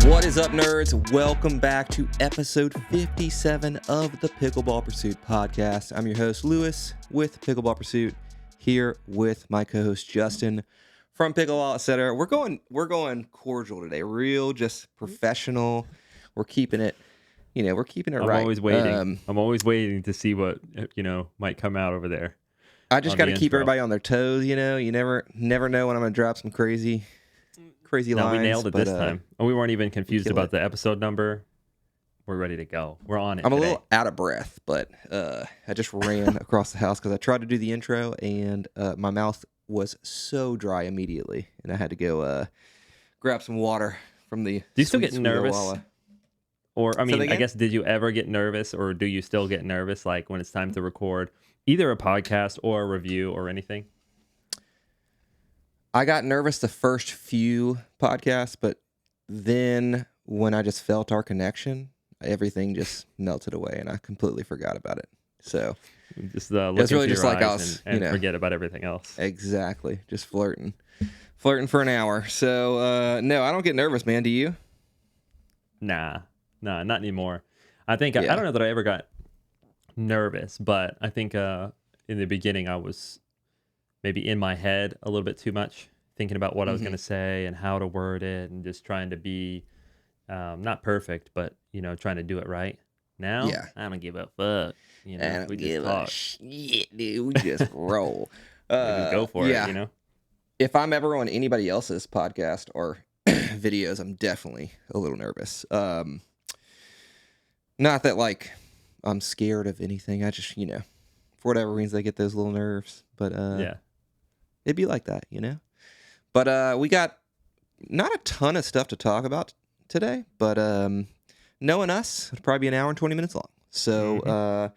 What is up, nerds? Welcome back to episode 57 of the Pickleball Pursuit podcast. I'm your host, Lewis, with Pickleball Pursuit, here with my co-host, Justin, from Pickleball, etc. We're going cordial today, real, just professional. We're keeping it, we're keeping it right. I'm always waiting to see what, might come out over there. I just got to keep everybody on their toes, You never know when I'm going to drop some crazy lines. We nailed it this time. And we weren't even confused about the episode number. We're ready to go. We're on it I'm today. a little out of breath, but I just ran across the house because I tried to do the intro, and my mouth was so dry immediately, and I had to go grab some water from the Do you still get nervous? Walla. Or, I guess, did you ever get nervous, or do you still get nervous, like when it's time to record either a podcast or a review or anything? I got nervous the first few podcasts, but then when I just felt our connection, everything just melted away, and I completely forgot about it. So just look into really your just like eyes us, and forget about everything else. Exactly, just flirting for an hour. So no, I don't get nervous, man. Do you? Nah, not anymore. I think I don't know that I ever got nervous, but I think in the beginning I was maybe in my head a little bit too much, thinking about what I was going to say and how to word it, and just trying to be not perfect, but trying to do it right. Now, I don't give a fuck. I don't give a shit, dude. We just roll. We just go for it. If I'm ever on anybody else's podcast or videos, I'm definitely a little nervous. Not that like I'm scared of anything. I just for whatever reason I get those little nerves. But it'd be like that, But we got not a ton of stuff to talk about today, but knowing us, it'll probably be an hour and 20 minutes long. So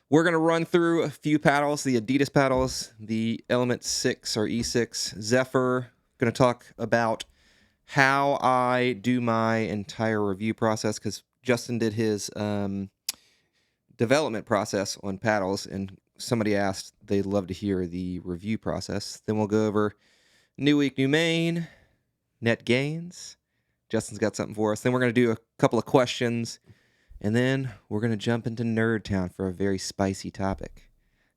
we're going to run through a few paddles, the Adidas paddles, the Element 6 or E6 Zephyr. Going to talk about how I do my entire review process, because Justin did his development process on paddles, and somebody asked they'd love to hear the review process. Then we'll go over new week, new main, net gains. Justin's got something for us. Then we're going to do a couple of questions, and then we're going to jump into NERDTOWN for a very spicy topic.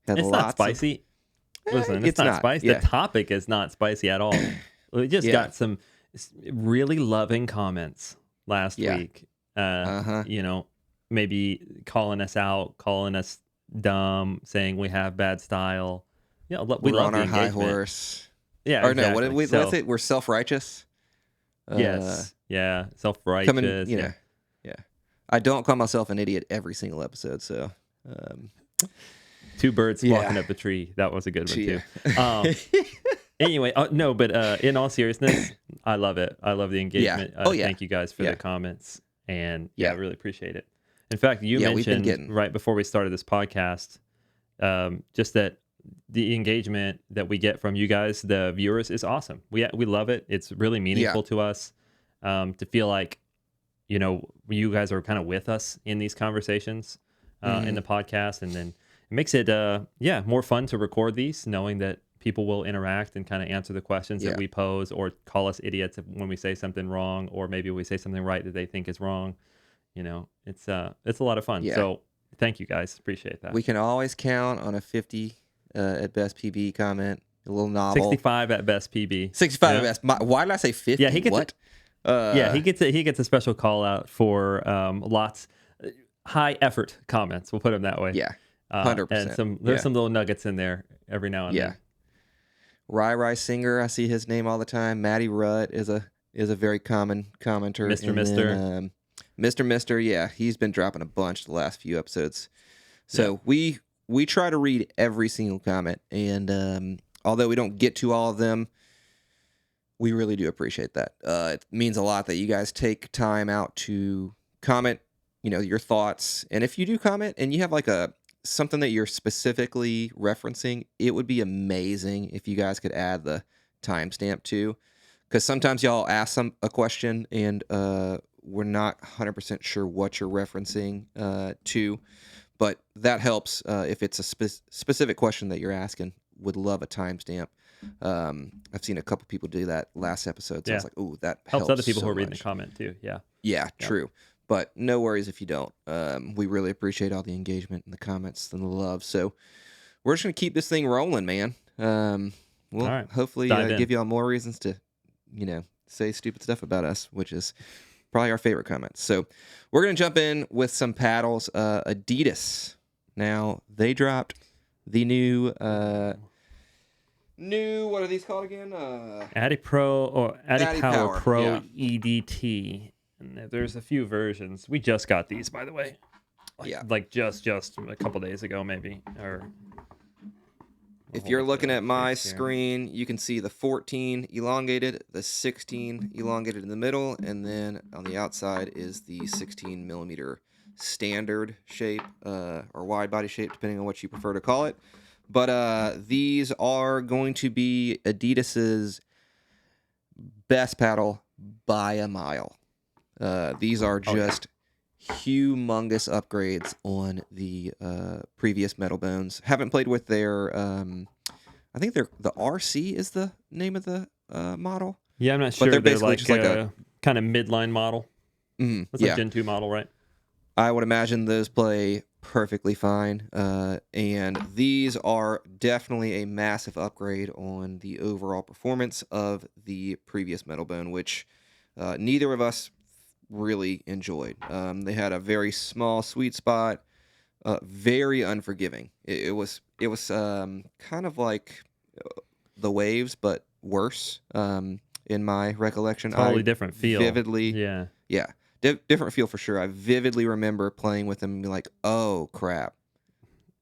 It's not spicy. Listen, it's not spicy. Yeah. The topic is not spicy at all. We just got some really loving comments last week. Maybe calling us out, calling us dumb, saying we have bad style. We we're love on the our engagement. high horse. Yeah, or exactly. no, what did we? Let's say we're self-righteous. Yes. Self-righteous. Yeah. I don't call myself an idiot every single episode, so. Two birds walking up a tree. That was a good one too. Anyway, but in all seriousness, I love it. I love the engagement. Thank you guys for the comments, and I really appreciate it. In fact, you mentioned right before we started this podcast, just that the engagement that we get from you guys, the viewers, is awesome. We love it. It's really meaningful to us to feel like, you guys are kind of with us in these conversations in the podcast, and then it makes it more fun to record these, knowing that people will interact and kind of answer the questions that we pose, or call us idiots when we say something wrong, or maybe we say something right that they think is wrong. It's a lot of fun. Yeah. So thank you guys. Appreciate that. We can always count on a 50 at best PB comment, a little novel. 65 at best PB. 65 at best. Why did I say 50? Yeah, he gets he gets a special call out for lots high effort comments. We'll put them that way. Yeah, 100%. And there's some little nuggets in there every now and then. Rai Singer, I see his name all the time. Matty Rutt is a very common commenter. Mr. He's been dropping a bunch the last few episodes. So we try to read every single comment, and although we don't get to all of them, we really do appreciate that. It means a lot that you guys take time out to comment, your thoughts. And if you do comment and you have like something that you're specifically referencing, it would be amazing if you guys could add the timestamp too, because sometimes y'all ask a question and we're not 100% sure what you're referencing to, but that helps if it's a specific question that you're asking. Would love a timestamp. I've seen a couple people do that last episode, so I was like, "Ooh, that helps other people so who are reading much." the comment too. Yeah. Yeah, true. But no worries if you don't. We really appreciate all the engagement and the comments and the love. So we're just gonna keep this thing rolling, man. We'll hopefully give y'all more reasons to, say stupid stuff about us, which is probably our favorite comments. So we're gonna jump in with some paddles. Adidas. Now they dropped the new what are these called again? Adipower Pro yeah. EDT. And there's a few versions. We just got these, by the way. Like just a couple days ago, maybe. Or if you're looking at my screen, you can see the 14 elongated, the 16 elongated in the middle, and then on the outside is the 16 millimeter standard shape or wide body shape, depending on what you prefer to call it. But these are going to be Adidas's best paddle by a mile. These are just humongous upgrades on the previous Metal Bones. Haven't played with their, I think the RC is the name of the model. Yeah, I'm not sure. But they're basically just like a kind of midline model. That's like Gen 2 model, right? I would imagine those play perfectly fine. And these are definitely a massive upgrade on the overall performance of the previous Metal Bone, which neither of us really enjoyed. They had a very small sweet spot, very unforgiving. It was kind of like the Waves, but worse. In my recollection, totally different feel. Vividly, yeah. Different feel for sure. I vividly remember playing with them and be like, "Oh crap!"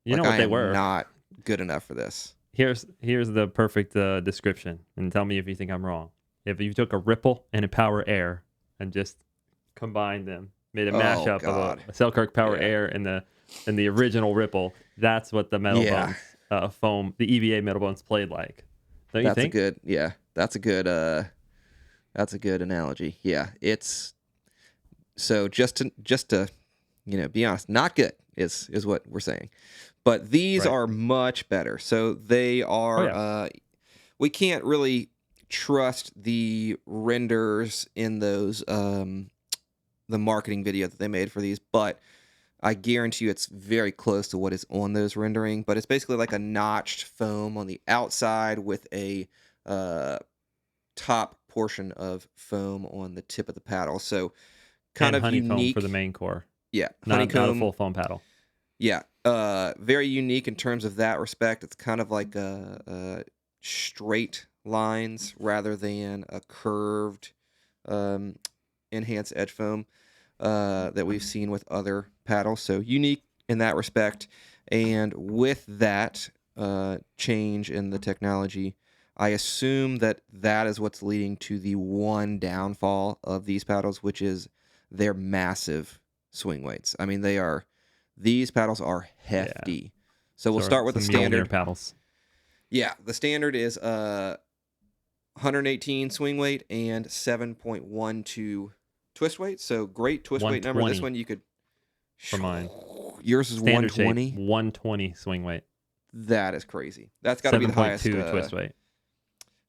You know what they were? Not good enough for this. Here's the perfect description, and tell me if you think I'm wrong. If you took a Ripple and a Power Air and just combined them, made a mashup of a Selkirk Power Air and the original Ripple, that's what the Metal Bones foam, the EVA Metal Bones played like. Don't you think? That's a good analogy. Yeah, it's. So just to be honest, not good is what we're saying, but these are much better. So they are. We can't really trust the renders in those the marketing video that they made for these, but I guarantee you it's very close to what is on those rendering. But it's basically like a notched foam on the outside with a top portion of foam on the tip of the paddle. So. Kind of honeycomb unique for the main core. Yeah, not a full foam paddle. Yeah, very unique in terms of that respect. It's kind of like straight lines rather than a curved enhanced edge foam that we've seen with other paddles. So unique in that respect. And with that change in the technology, I assume that is what's leading to the one downfall of these paddles, which is their massive swing weights. I mean, these paddles are hefty. Yeah. So we'll start with the standard paddles. Yeah, the standard is 118 swing weight and 7.12 twist weight. So great twist weight number. This one you could. For mine, yours is 120. 120 swing weight. That is crazy. That's got to be the highest twist weight.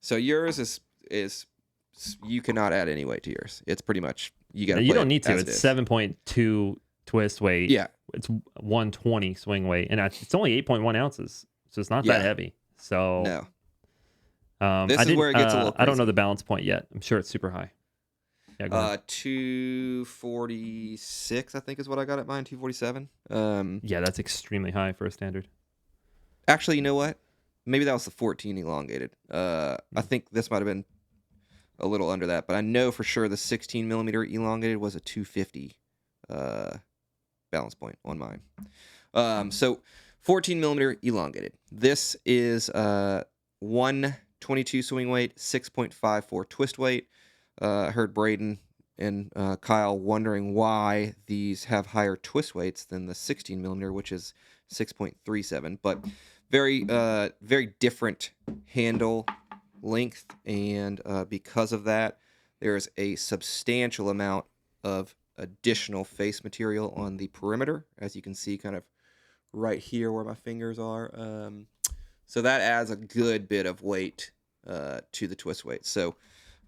So yours is you cannot add any weight to yours. It's pretty much you got to. You don't need to. It's 7.2 twist weight. Yeah, it's 120 swing weight, and it's only 8.1 ounces, so it's not that heavy. So no, this is where it gets a little crazy. I don't know the balance point yet. I'm sure it's super high. Yeah, 246, I think is what I got at mine. 247. Yeah, that's extremely high for a standard. Actually, you know what? Maybe that was the 14 elongated. I think this might have been a little under that, but I know for sure the 16 millimeter elongated was a 250 balance point on mine. So 14 millimeter elongated. This is 122 swing weight, 6.54 twist weight. I heard Braden and Kyle wondering why these have higher twist weights than the 16 millimeter, which is 6.37, but very different handle length, and because of that, there's a substantial amount of additional face material on the perimeter, as you can see kind of right here where my fingers are. So that adds a good bit of weight to the twist weight. So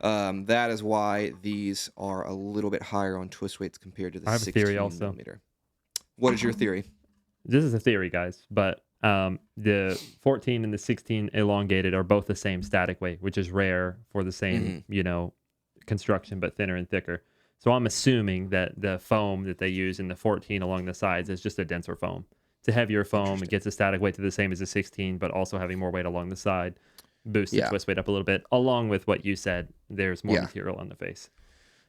that is why these are a little bit higher on twist weights compared to the 16 millimeter. What is your theory? This is a theory, guys, but the 14 and the 16 elongated are both the same static weight, which is rare for the same, construction, but thinner and thicker. So I'm assuming that the foam that they use in the 14 along the sides is just a denser foam. It's a heavier foam. It gets the static weight to the same as the 16, but also having more weight along the side boosts the twist weight up a little bit. Along with what you said, there's more material on the face.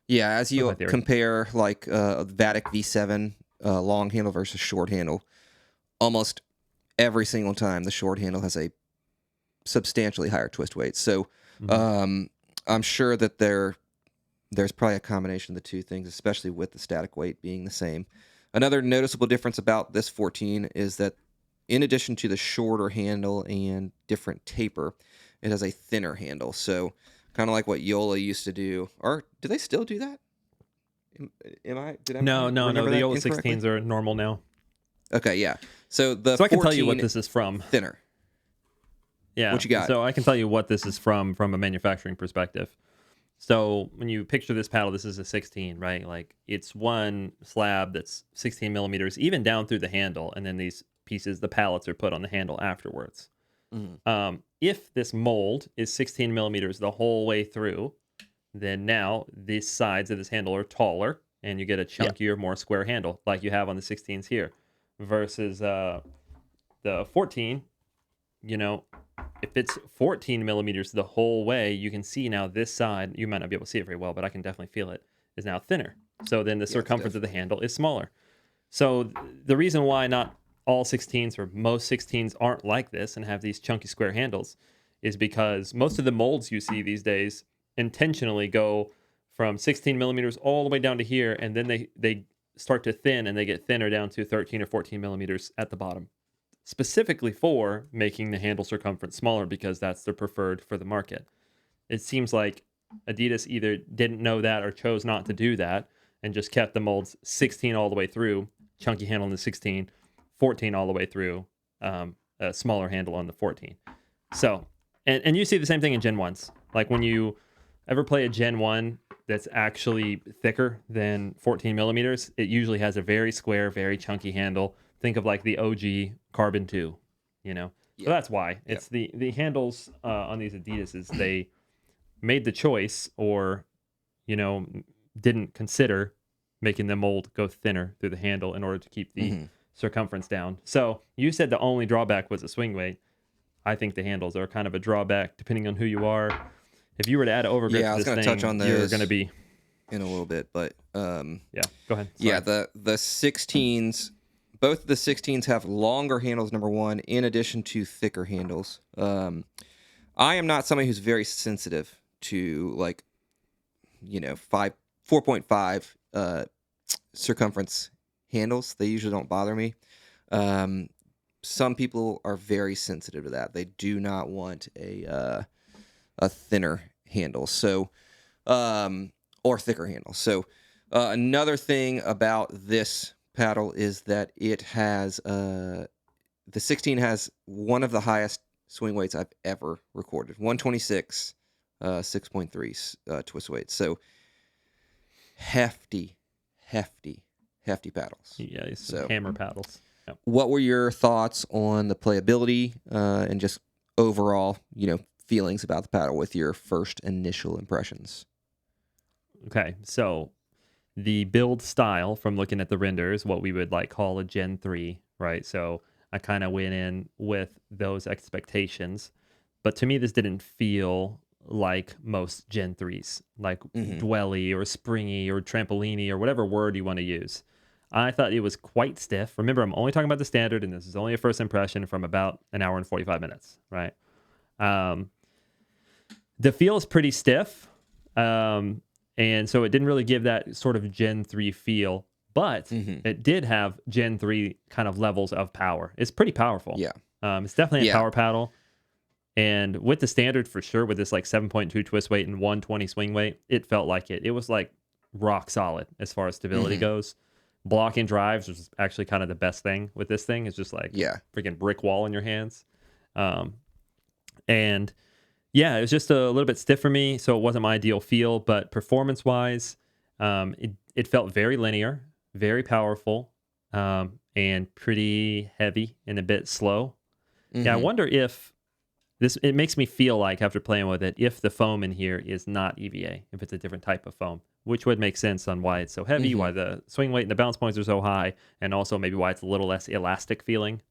Yeah, as you compare like Vatic V7 long handle versus short handle, almost every single time the short handle has a substantially higher twist weight. So I'm sure that there's probably a combination of the two things, especially with the static weight being the same. Another noticeable difference about this 14 is that in addition to the shorter handle and different taper, it has a thinner handle. So kind of like what Yola used to do. Or do they still do that? No. The Yola 16s are normal now. Okay, yeah. So I can tell you what this is from. Thinner. Yeah. What you got? So I can tell you what this is from a manufacturing perspective. So when you picture this paddle, this is a 16, right? Like it's one slab that's 16 millimeters, even down through the handle, and then these pieces, the pallets, are put on the handle afterwards. If this mold is 16 millimeters the whole way through, then now these sides of this handle are taller, and you get a chunkier, more square handle, like you have on the 16s here, versus the 14. If it's 14 millimeters the whole way, you can see now this side, you might not be able to see it very well, but I can definitely feel it, is now thinner. So then the circumference of the handle is smaller. So the reason why not all 16s or most 16s aren't like this and have these chunky square handles is because most of the molds you see these days intentionally go from 16 millimeters all the way down to here, and then they start to thin, and they get thinner down to 13 or 14 millimeters at the bottom, specifically for making the handle circumference smaller, because that's their preferred for the market. It seems like Adidas either didn't know that or chose not to do that and just kept the molds 16 all the way through, chunky handle on the 16, 14 all the way through, a smaller handle on the 14. So, and you see the same thing in Gen 1s. Like when you ever play a Gen 1 that's actually thicker than 14 millimeters, it usually has a very square, very chunky handle. Think of like the OG Carbon 2, So that's why. It's the handles on these Adidas, they made the choice or, didn't consider making the mold go thinner through the handle in order to keep the circumference down. So you said the only drawback was the swing weight. I think the handles are kind of a drawback depending on who you are. If you were to add overgrip to this thing, touch on those you're going to be in a little bit, but go ahead. Sorry. Yeah, the 16s, both the 16s have longer handles, number one, in addition to thicker handles. I am not somebody who's very sensitive to 4.5 circumference handles. They usually don't bother me. Some people are very sensitive to that. They do not want a thinner handle, so or thicker handle. So another thing about this paddle is that it has the 16 has one of the highest swing weights I've ever recorded, 126, 6.3 twist weight. So hefty paddles. Yeah, so hammer paddles. Yep. What were your thoughts on the playability and just overall, feelings about the paddle with your first initial impressions? Okay, so the build style from looking at the renders, what we would call a Gen 3, right? So I kind of went in with those expectations, but to me this didn't feel like most Gen 3s, like dwelly or springy or trampoliny or whatever word you want to use. I thought it was quite stiff. Remember, I'm only talking about the standard, and this is only a first impression from about an hour and 45 minutes, right? The feel is pretty stiff, and so it didn't really give that sort of Gen 3 feel, but it did have Gen 3 kind of levels of power. It's pretty powerful. Yeah. It's definitely a power paddle. And with the standard, for sure, with this 7.2 twist weight and 120 swing weight, it felt like it. It was rock solid as far as stability goes. Blocking drives was actually kind of the best thing with this thing. It's just freaking brick wall in your hands. And Yeah, it was just a little bit stiff for me, so it wasn't my ideal feel. But performance-wise, it felt very linear, very powerful, and pretty heavy and a bit slow. Yeah, I wonder if it makes me feel like after playing with it, if the foam in here is not EVA, if it's a different type of foam, which would make sense on why it's so heavy, why the swing weight and the bounce points are so high, and also maybe why it's a little less elastic feeling.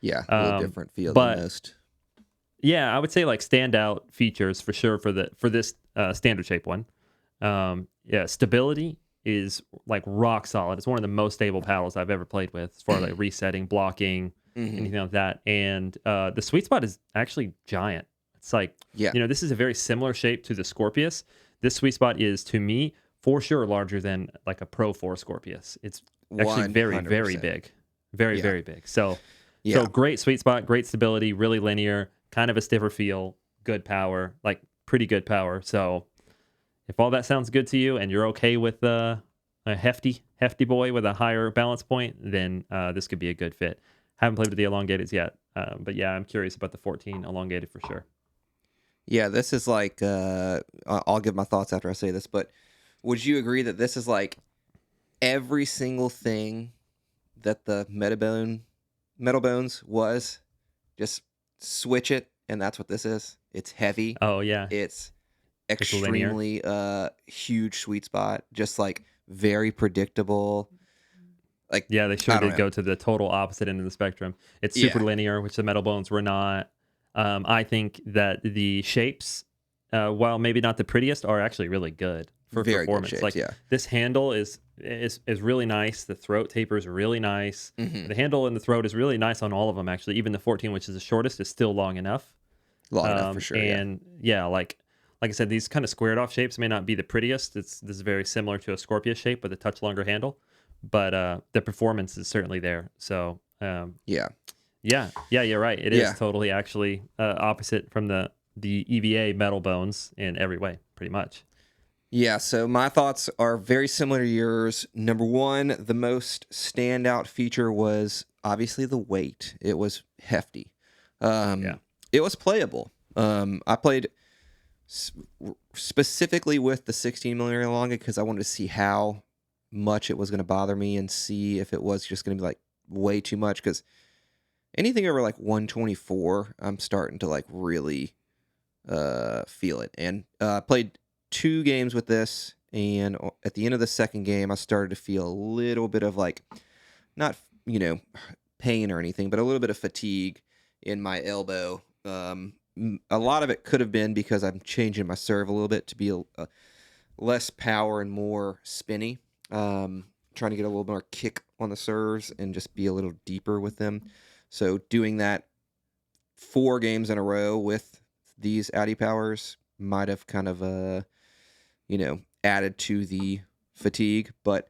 Yeah, a little different feel than most. Yeah, I would say like standout features for sure for this standard shape one. Yeah, stability is like rock solid. It's one of the most stable paddles I've ever played with as far as like resetting, blocking, anything like that. And the sweet spot is actually giant. It's like, this is a very similar shape to the Scorpius. This sweet spot is, to me, for sure larger than like a Pro 4 Scorpius. It's actually 100%. Very, very big. Very, very big. So great sweet spot, great stability, really linear, kind of a stiffer feel, good power, like pretty good power. So if all that sounds good to you and you're okay with a hefty boy with a higher balance point, then this could be a good fit. Haven't played with the elongateds yet, but yeah, I'm curious about the 14 elongated for sure. Yeah, this is like, I'll give my thoughts after I say this, but would you agree that this is like every single thing that the Metal Bones was? Just switch it, and that's what this is. It's heavy. Oh, yeah. It's extremely huge sweet spot, just like very predictable. Like, yeah, they sure did go to the total opposite end of the spectrum. It's super linear, which the Metal Bones were not. I think that the shapes, while maybe not the prettiest, are actually really good for very performance. Good shapes, this handle is really nice. The throat taper is really nice. The handle and the throat is really nice on all of them. Actually, even the 14, which is the shortest, is still long enough. Long enough for sure. And like I said, these kind of squared off shapes may not be the prettiest. This is very similar to a Scorpius shape with a touch longer handle, but the performance is certainly there. So you're right. It is totally actually opposite from the EVA Metal Bones in every way, pretty much. Yeah, so my thoughts are very similar to yours. Number one, the most standout feature was obviously the weight. It was hefty. It was playable. I played specifically with the 16mm elongated because I wanted to see how much it was going to bother me and see if it was just going to be like way too much, because anything over like 124, I'm starting to like really feel it. And I played 2 games with this, and at the end of the second game, I started to feel a little bit of like, not, pain or anything, but a little bit of fatigue in my elbow. A lot of it could have been because I'm changing my serve a little bit to be a less power and more spinny. Trying to get a little more kick on the serves and just be a little deeper with them. So doing that 4 games in a row with these Adipowers might have kind of added to the fatigue. But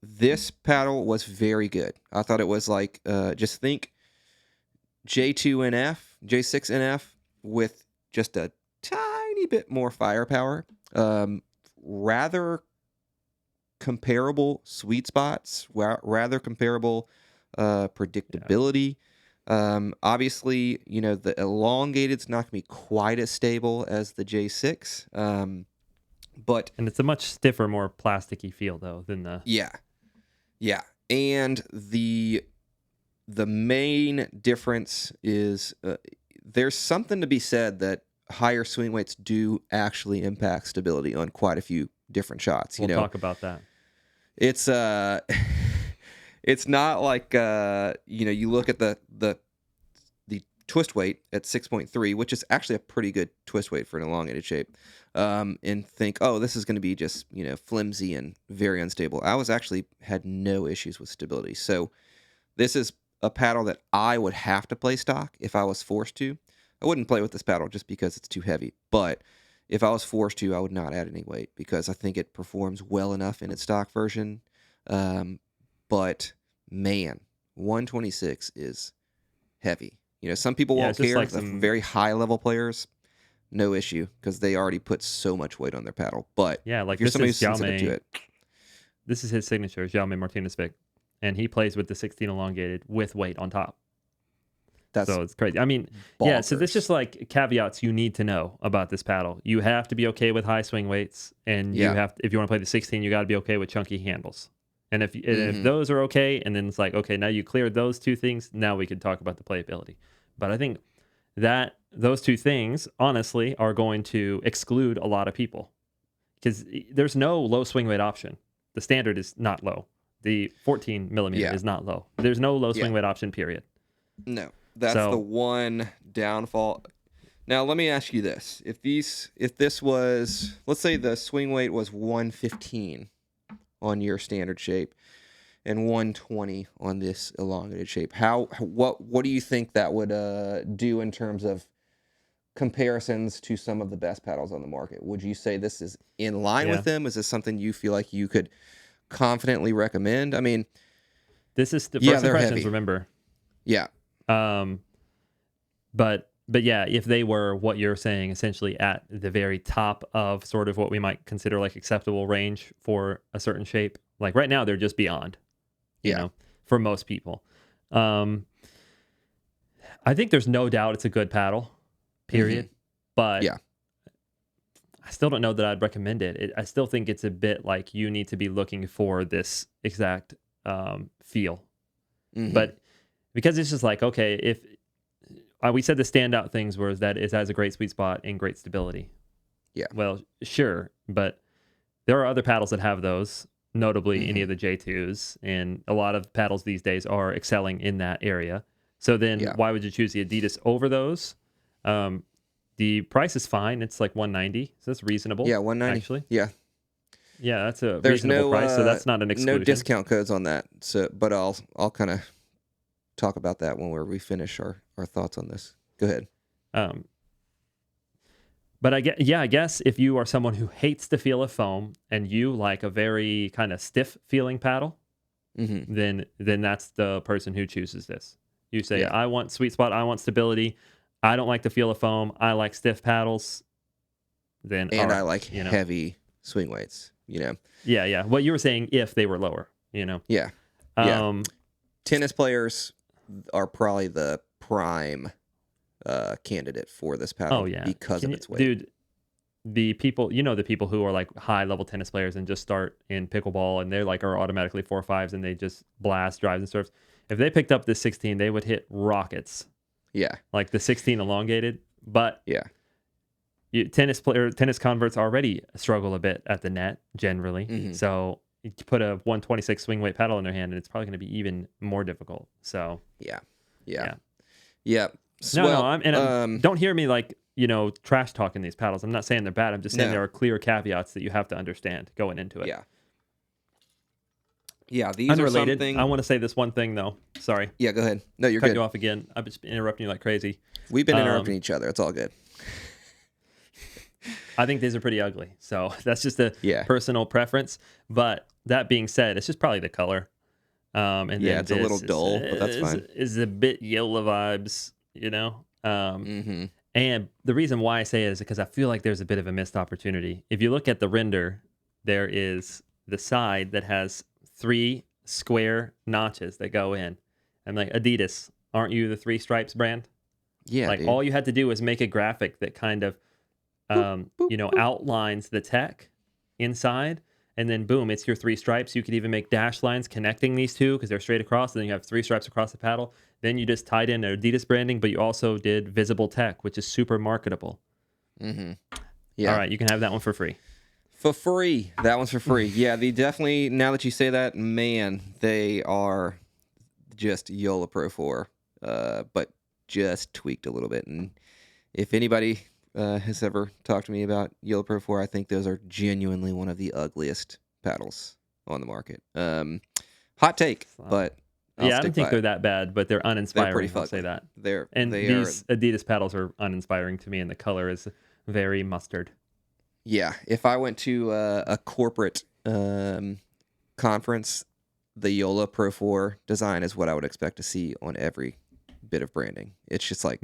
this paddle was very good. I thought it was like, just think J2NF, J6NF with just a tiny bit more firepower. Rather comparable sweet spots, rather comparable predictability. Obviously, the elongated's not going to be quite as stable as the J6. And it's a much stiffer, more plasticky feel though than the and the main difference is there's something to be said that higher swing weights do actually impact stability on quite a few different shots. We'll talk about that. It's it's not like you look at the twist weight at 6.3, which is actually a pretty good twist weight for an elongated shape, and think, oh, this is going to be just flimsy and very unstable. I had no issues with stability. So this is a paddle that I would have to play stock if I was forced to. I wouldn't play with this paddle just because it's too heavy, but if I was forced to, I would not add any weight because I think it performs well enough in its stock version. But man, 126 is heavy. Some people won't care. Like the very high level players, no issue because they already put so much weight on their paddle. But like if you're somebody who's sensitive to it, this is his signature, Jaume Martinez Vic, and he plays with the 16 elongated with weight on top. So it's crazy. I mean, bonkers. so this just like caveats you need to know about this paddle. You have to be okay with high swing weights, and you have if you want to play the 16, you got to be okay with chunky handles. And if those are okay, and then it's like, okay, now you cleared those two things, now we can talk about the playability. But I think that those two things, honestly, are going to exclude a lot of people because there's no low swing weight option. The standard is not low. The 14 millimeter is not low. There's no low swing weight option, period. No, that's the one downfall. Now, let me ask you this. If this was, let's say the swing weight was 115 on your standard shape and 120 on this elongated shape, what do you think that would do in terms of comparisons to some of the best paddles on the market? Would you say this is in line with them? Is this something you feel like you could confidently recommend? I mean, this is the first impressions, heavy. Remember. Yeah. But yeah, if they were what you're saying, essentially at the very top of sort of what we might consider like acceptable range for a certain shape, like right now they're just beyond, you know, for most people. I think there's no doubt it's a good paddle, period. But I still don't know that I'd recommend it. I still think it's a bit like you need to be looking for this exact feel. But because it's just like, okay, if we said the standout things was that it has a great sweet spot and great stability. Yeah. Well, sure, but there are other paddles that have those, notably any of the J2s, and a lot of paddles these days are excelling in that area. So then why would you choose the Adidas over those? The price is fine. It's like $190, so that's reasonable. Yeah, $190. Actually. Yeah. Yeah, that's a reasonable price, so that's not an exclusion. No discount codes on that. So, but I'll kind of talk about that when we finish our thoughts on this. Go ahead. But I guess if you are someone who hates the feel of foam and you like a very kind of stiff feeling paddle, then that's the person who chooses this. You say, I want sweet spot, I want stability, I don't like the feel of foam, I like stiff paddles. Then I like heavy swing weights. Yeah. What you were saying, if they were lower, Yeah. Tennis players are probably the prime candidate for this paddle because of its weight. Dude, the people who are like high level tennis players and just start in pickleball and they're like are automatically 4.5s and they just blast drives and serves. If they picked up this 16, they would hit rockets. Yeah. Like the 16 elongated, but tennis converts already struggle a bit at the net generally. So you put a 126 swing weight paddle in their hand and it's probably going to be even more difficult. So yeah. Don't hear me like trash talking these paddles. I'm not saying they're bad. I'm just saying there are clear caveats that you have to understand going into it. Yeah, these unrelated. Are something... I want to say this one thing though. Sorry. Yeah, go ahead. No, you're good. Cut you off again. I've just been interrupting you like crazy. We've been interrupting each other. It's all good. I think these are pretty ugly. So that's just a personal preference. But that being said, it's just probably the color. And it's a little dull, but that's fine. Is a bit Yola vibes, And the reason why I say it is because I feel like there's a bit of a missed opportunity. If you look at the render, there is the side that has 3 square notches that go in. I'm like, Adidas, aren't you the 3 stripes brand? Yeah, like all you had to do was make a graphic that kind of, outlines the tech inside, and then boom, it's your 3 stripes. You could even make dash lines connecting these two because they're straight across, and then you have 3 stripes across the paddle. Then you just tied in Adidas branding, but you also did visible tech, which is super marketable. Yeah. All right, you can have that one for free. For free. That one's for free. Yeah, they definitely, now that you say that, man, they are just Yola Pro 4, but just tweaked a little bit. And if anybody has ever talked to me about Yola Pro 4, I think those are genuinely one of the ugliest paddles on the market. Hot take, but I don't think they're that bad, but they're uninspiring. They're pretty I'll say that. These Adidas paddles are uninspiring to me, and the color is very mustard. Yeah, if I went to a corporate conference, the Yola Pro 4 design is what I would expect to see on every bit of branding. It's just like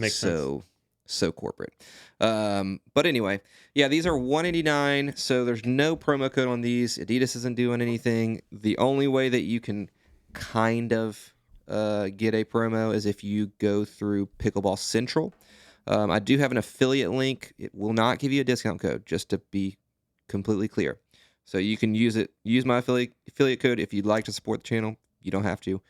so corporate. But anyway, yeah, these are $189, so there's no promo code on these. Adidas isn't doing anything. The only way that you can kind of get a promo is if you go through Pickleball Central. I do have an affiliate link. It will not give you a discount code, just to be completely clear. So you can use my affiliate code if you'd like to support the channel. You don't have to.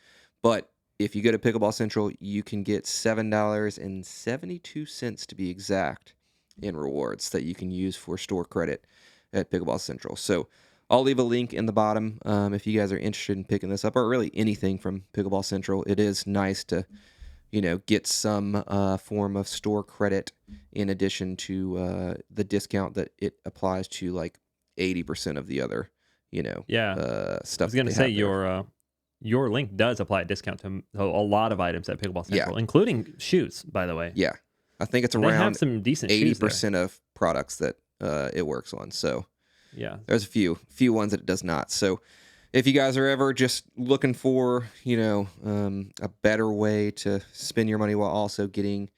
But if you go to Pickleball Central, you can get $7.72 to be exact in rewards that you can use for store credit at Pickleball Central. So I'll leave a link in the bottom if you guys are interested in picking this up, or really anything from Pickleball Central. It is nice to, get some form of store credit in addition to the discount that it applies to like 80% of the other, stuff. I was going to say your link does apply a discount to a lot of items at Pickleball Central, including shoes, by the way. Yeah. I think it's they around have some decent 80% of products that it works on. So yeah, there's a few ones that it does not. So if you guys are ever just looking for, a better way to spend your money while also getting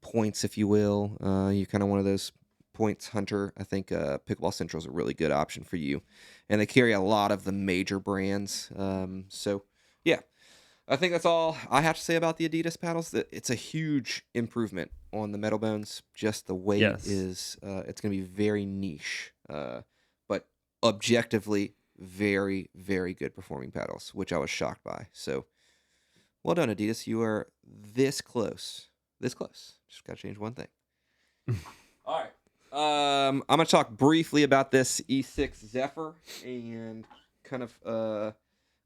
points, if you will, you're kind of one of those points hunter, I think Pickleball Central is a really good option for you. And they carry a lot of the major brands. So yeah, I think that's all I have to say about the Adidas paddles. It's a huge improvement on the metal bones. Just the weight is, it's going to be very niche, but objectively very, very good performing paddles, which I was shocked by. So well done, Adidas. You are this close. Just got to change one thing. All right. I'm going to talk briefly about this E6 Zephyr and kind of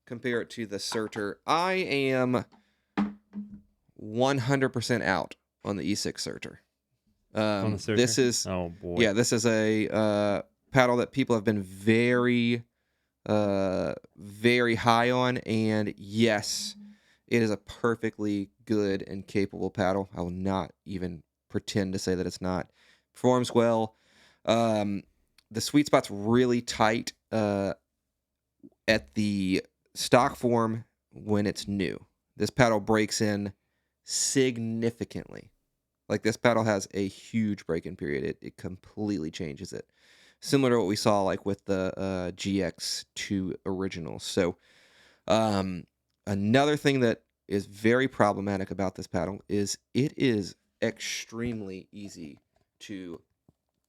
compare it to the Surtur. I am 100% out on the E6 Surtur. On the Surtur? This is this is a paddle that people have been very high on, and yes, it is a perfectly good and capable paddle. I will not even pretend to say that it's not. Performs well. The sweet spot's really tight at the stock form when it's new. This paddle breaks in significantly. Like, this paddle has a huge break-in period. It completely changes it. Similar to what we saw like with the GX2 original. So another thing that is very problematic about this paddle is it is extremely easy to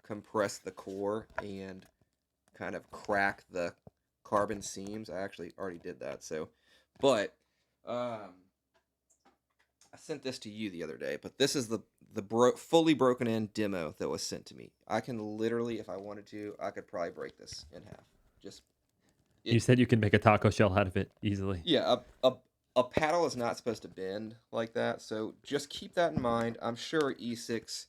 compress the core and kind of crack the carbon seams. I actually already did that. So, but I sent this to you the other day, but this is the fully broken in demo that was sent to me. I can literally, if I wanted to, I could probably break this in half. You said you could make a taco shell out of it easily. Yeah, a paddle is not supposed to bend like that, so just keep that in mind. I'm sure E6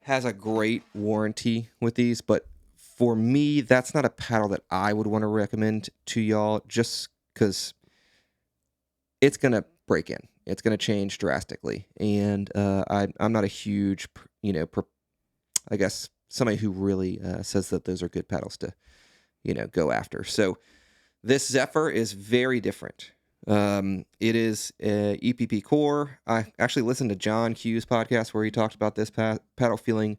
has a great warranty with these, but for me, that's not a paddle that I would want to recommend to y'all, just because it's going to break in. It's going to change drastically, and I'm not a huge, I guess somebody who really says that those are good paddles to, go after. So this Zephyr is very different. It is a EPP core. I actually listened to John Q's podcast where he talked about this paddle feeling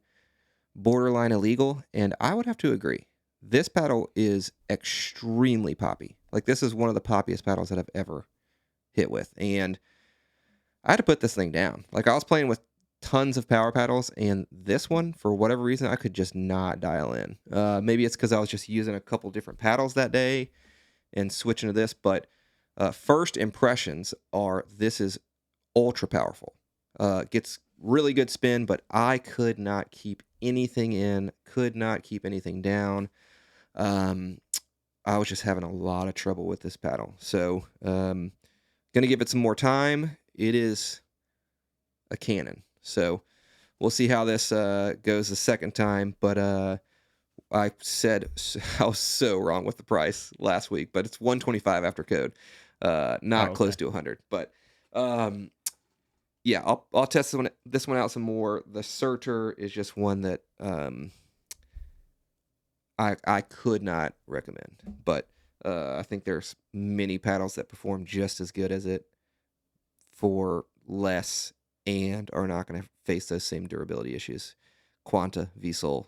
borderline illegal, and I would have to agree. This paddle is extremely poppy. Like, this is one of the poppiest paddles that I've ever hit with, and I had to put this thing down. Like, I was playing with tons of power paddles, and this one, for whatever reason, I could just not dial in. Maybe it's because I was just using a couple different paddles that day and switching to this, but first impressions are this is ultra powerful. Gets really good spin, but I could not keep anything in, could not keep anything down. I was just having a lot of trouble with this paddle. So, going to give it some more time. It is a cannon. So, we'll see how this goes the second time. But I said I was so wrong with the price last week, but it's $125 after code. Not close to 100, but yeah, I'll test this one out some more. The Surtur is just one that I could not recommend, but I think there's many paddles that perform just as good as it for less and are not going to face those same durability issues. Quanta, VSOL,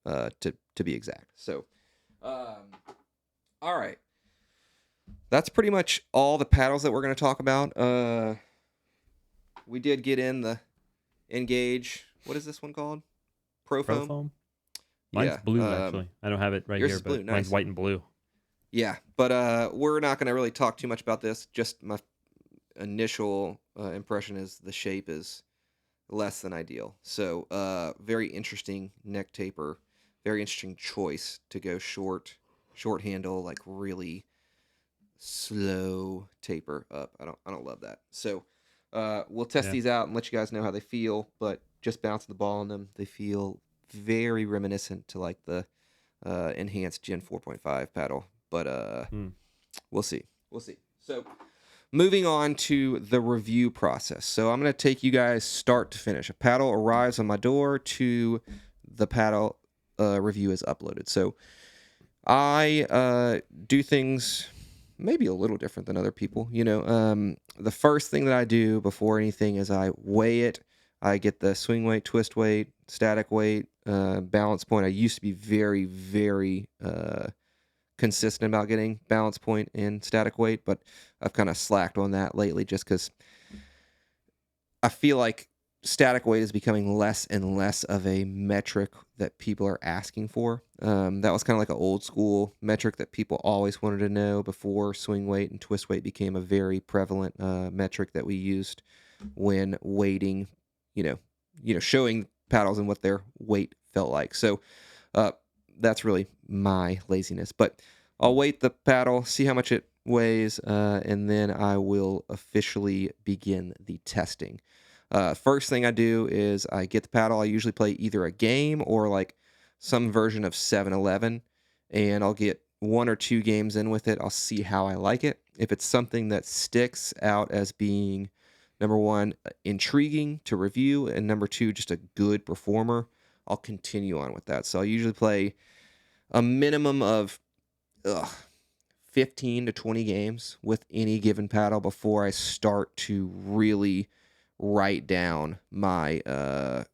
to be exact. So, all right. that's pretty much all the paddles that we're going to talk about. We did get in the Engage. What is this one called? Pro Foam? Mine's blue, actually. I don't have it right here, but blue. Nice. Mine's white and blue. Yeah, but we're not going to really talk too much about this. Just my initial impression is the shape is less than ideal. So very interesting neck taper. Very interesting choice to go short handle, like really slow taper up. I don't love that. So we'll test these out and let you guys know how they feel. But just bouncing the ball on them, they feel very reminiscent to like the enhanced Gen 4.5 paddle. But we'll see. So moving on to the review process. So I'm going to take you guys start to finish. A paddle arrives on my door to the paddle review is uploaded. So I do things maybe a little different than other people. The first thing that I do before anything is I weigh it. I get the swing weight, twist weight, static weight, balance point. I used to be very, very consistent about getting balance point and static weight, but I've kind of slacked on that lately just because I feel like static weight is becoming less and less of a metric that people are asking for. That was kind of like an old school metric that people always wanted to know before swing weight and twist weight became a very prevalent metric that we used when weighting, showing paddles and what their weight felt like. So that's really my laziness. But I'll weight the paddle, see how much it weighs, and then I will officially begin the testing. First thing I do is I get the paddle. I usually play either a game or like some version of 7-Eleven, and I'll get 1 or 2 games in with it. I'll see how I like it. If it's something that sticks out as being, number 1, intriguing to review, and number 2, just a good performer, I'll continue on with that. So I'll usually play a minimum of 15 to 20 games with any given paddle before I start to really write down my, I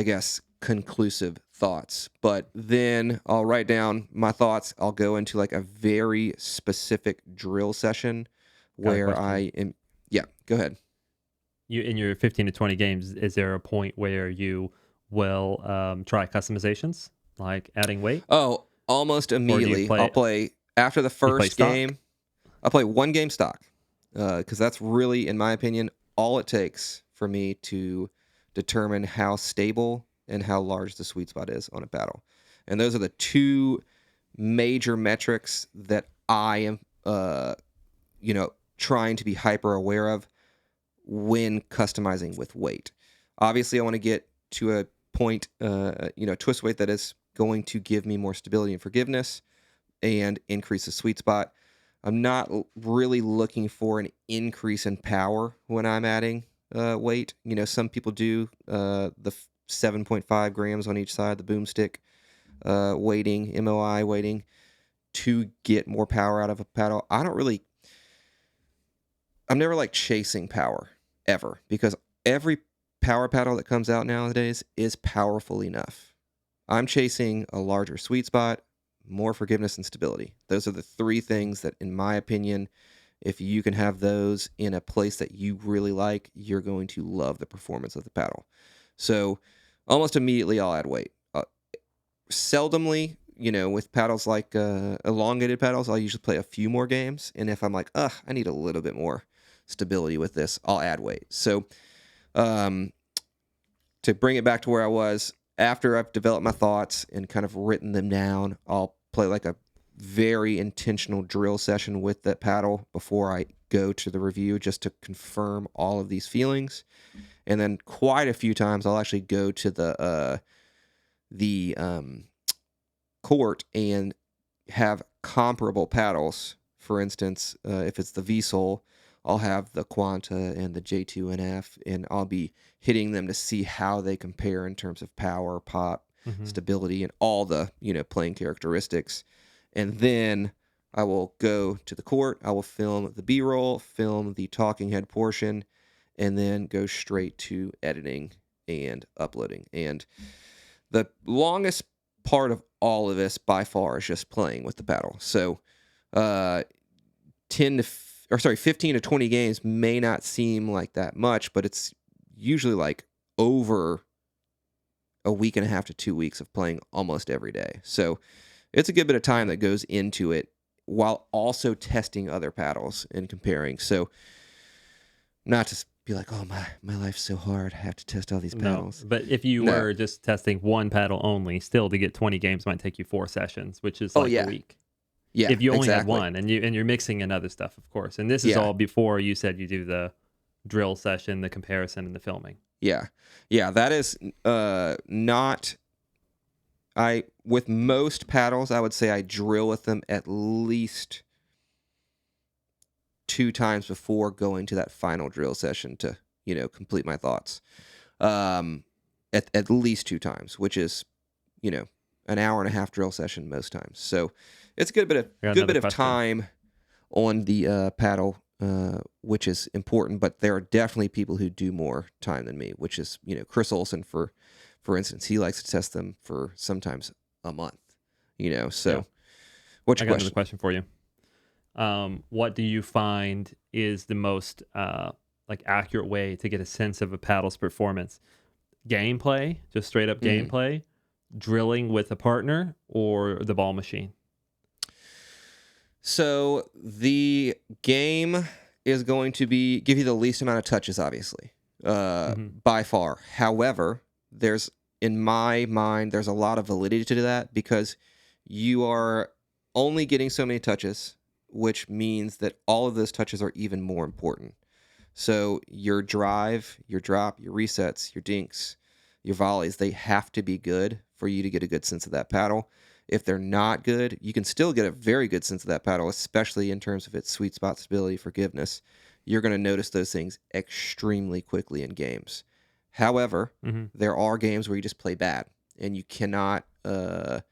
guess, conclusive thoughts. But then I'll write down my thoughts. I'll go into like a very specific drill session where I am. Yeah, go ahead. You in your 15 to 20 games, is there a point where you will try customizations, like adding weight? Oh, almost immediately. I'll play after the first game. I'll play 1 game stock because that's really, in my opinion, all it takes for me to determine how stable and how large the sweet spot is on a paddle. And those are the 2 major metrics that I am, trying to be hyper aware of when customizing with weight. Obviously, I want to get to a point, twist weight that is going to give me more stability and forgiveness and increase the sweet spot. I'm not really looking for an increase in power when I'm adding weight. Some people do the 7.5 grams on each side, the boomstick weighting, MOI weighting, to get more power out of a paddle. I'm never like chasing power ever, because every power paddle that comes out nowadays is powerful enough. I'm chasing a larger sweet spot, more forgiveness, and stability. Those are the 3 things that, in my opinion, if you can have those in a place that you really like, you're going to love the performance of the paddle. So almost immediately I'll add weight. Seldomly, with paddles like elongated paddles, I'll usually play a few more games. And if I'm like, I need a little bit more stability with this, I'll add weight. So to bring it back to where I was, after I've developed my thoughts and kind of written them down, I'll play like a very intentional drill session with that paddle before I go to the review, just to confirm all of these feelings. And then quite a few times I'll actually go to the court and have comparable paddles. For instance, if it's the V-Sole, I'll have the Quanta and the J2NF, and I'll be hitting them to see how they compare in terms of power, pop, stability, and all the playing characteristics. And then I will go to the court. I will film the B-roll, film the talking head portion, and then go straight to editing and uploading. And the longest part of all of this by far is just playing with the paddle. So uh, 15 to 20 games may not seem like that much, but it's usually like over a week and a half to 2 weeks of playing almost every day. So it's a good bit of time that goes into it while also testing other paddles and comparing. So not to be like, oh, my life's so hard, I have to test all these paddles. No, but if you were just testing one paddle only, still to get 20 games might take you 4 sessions, which is like a week. Yeah, if you only had one, and you're mixing in other stuff, of course. And this is all before you said you do the drill session, the comparison, and the filming. Yeah, that is not. With most paddles, I would say I drill with them at least 2 times before going to that final drill session to complete my thoughts. At least 2 times, which is an hour and a half drill session most times. So it's a good bit of time on the paddle, which is important. But there are definitely people who do more time than me, which is Chris Olson for instance. He likes to test them for sometimes a month. So what's your question? I got another question for you. What do you find is the most accurate way to get a sense of a paddle's performance? Gameplay, just straight up gameplay, drilling with a partner, or the ball machine? So the game is going to give you the least amount of touches, obviously, by far. However, in my mind, there's a lot of validity to that because you are only getting so many touches, which means that all of those touches are even more important. So your drive, your drop, your resets, your dinks, your volleys, they have to be good for you to get a good sense of that paddle. If they're not good, you can still get a very good sense of that paddle, especially in terms of its sweet spot, stability, forgiveness. You're going to notice those things extremely quickly in games. However, there are games where you just play bad, and you cannot, I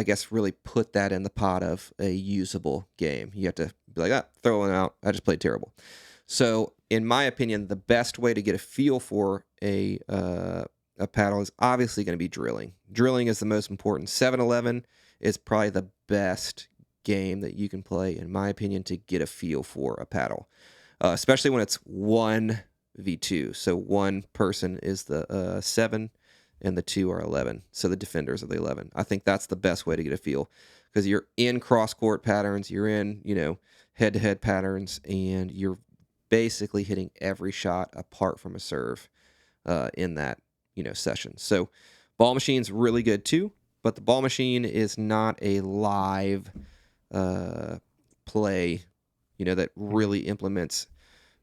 guess, really put that in the pot of a usable game. You have to be like, throw it out. I just played terrible. So, in my opinion, the best way to get a feel for a paddle is obviously going to be drilling. Drilling is the most important. 7-11 is probably the best game that you can play, in my opinion, to get a feel for a paddle, especially when it's 1v2. So one person is the 7 and the 2 are 11. So the defenders are the 11. I think that's the best way to get a feel because you're in cross-court patterns, you're in, head-to-head patterns, and you're basically hitting every shot apart from a serve in that, session. So ball machine's really good too, but the ball machine is not a live play, that really implements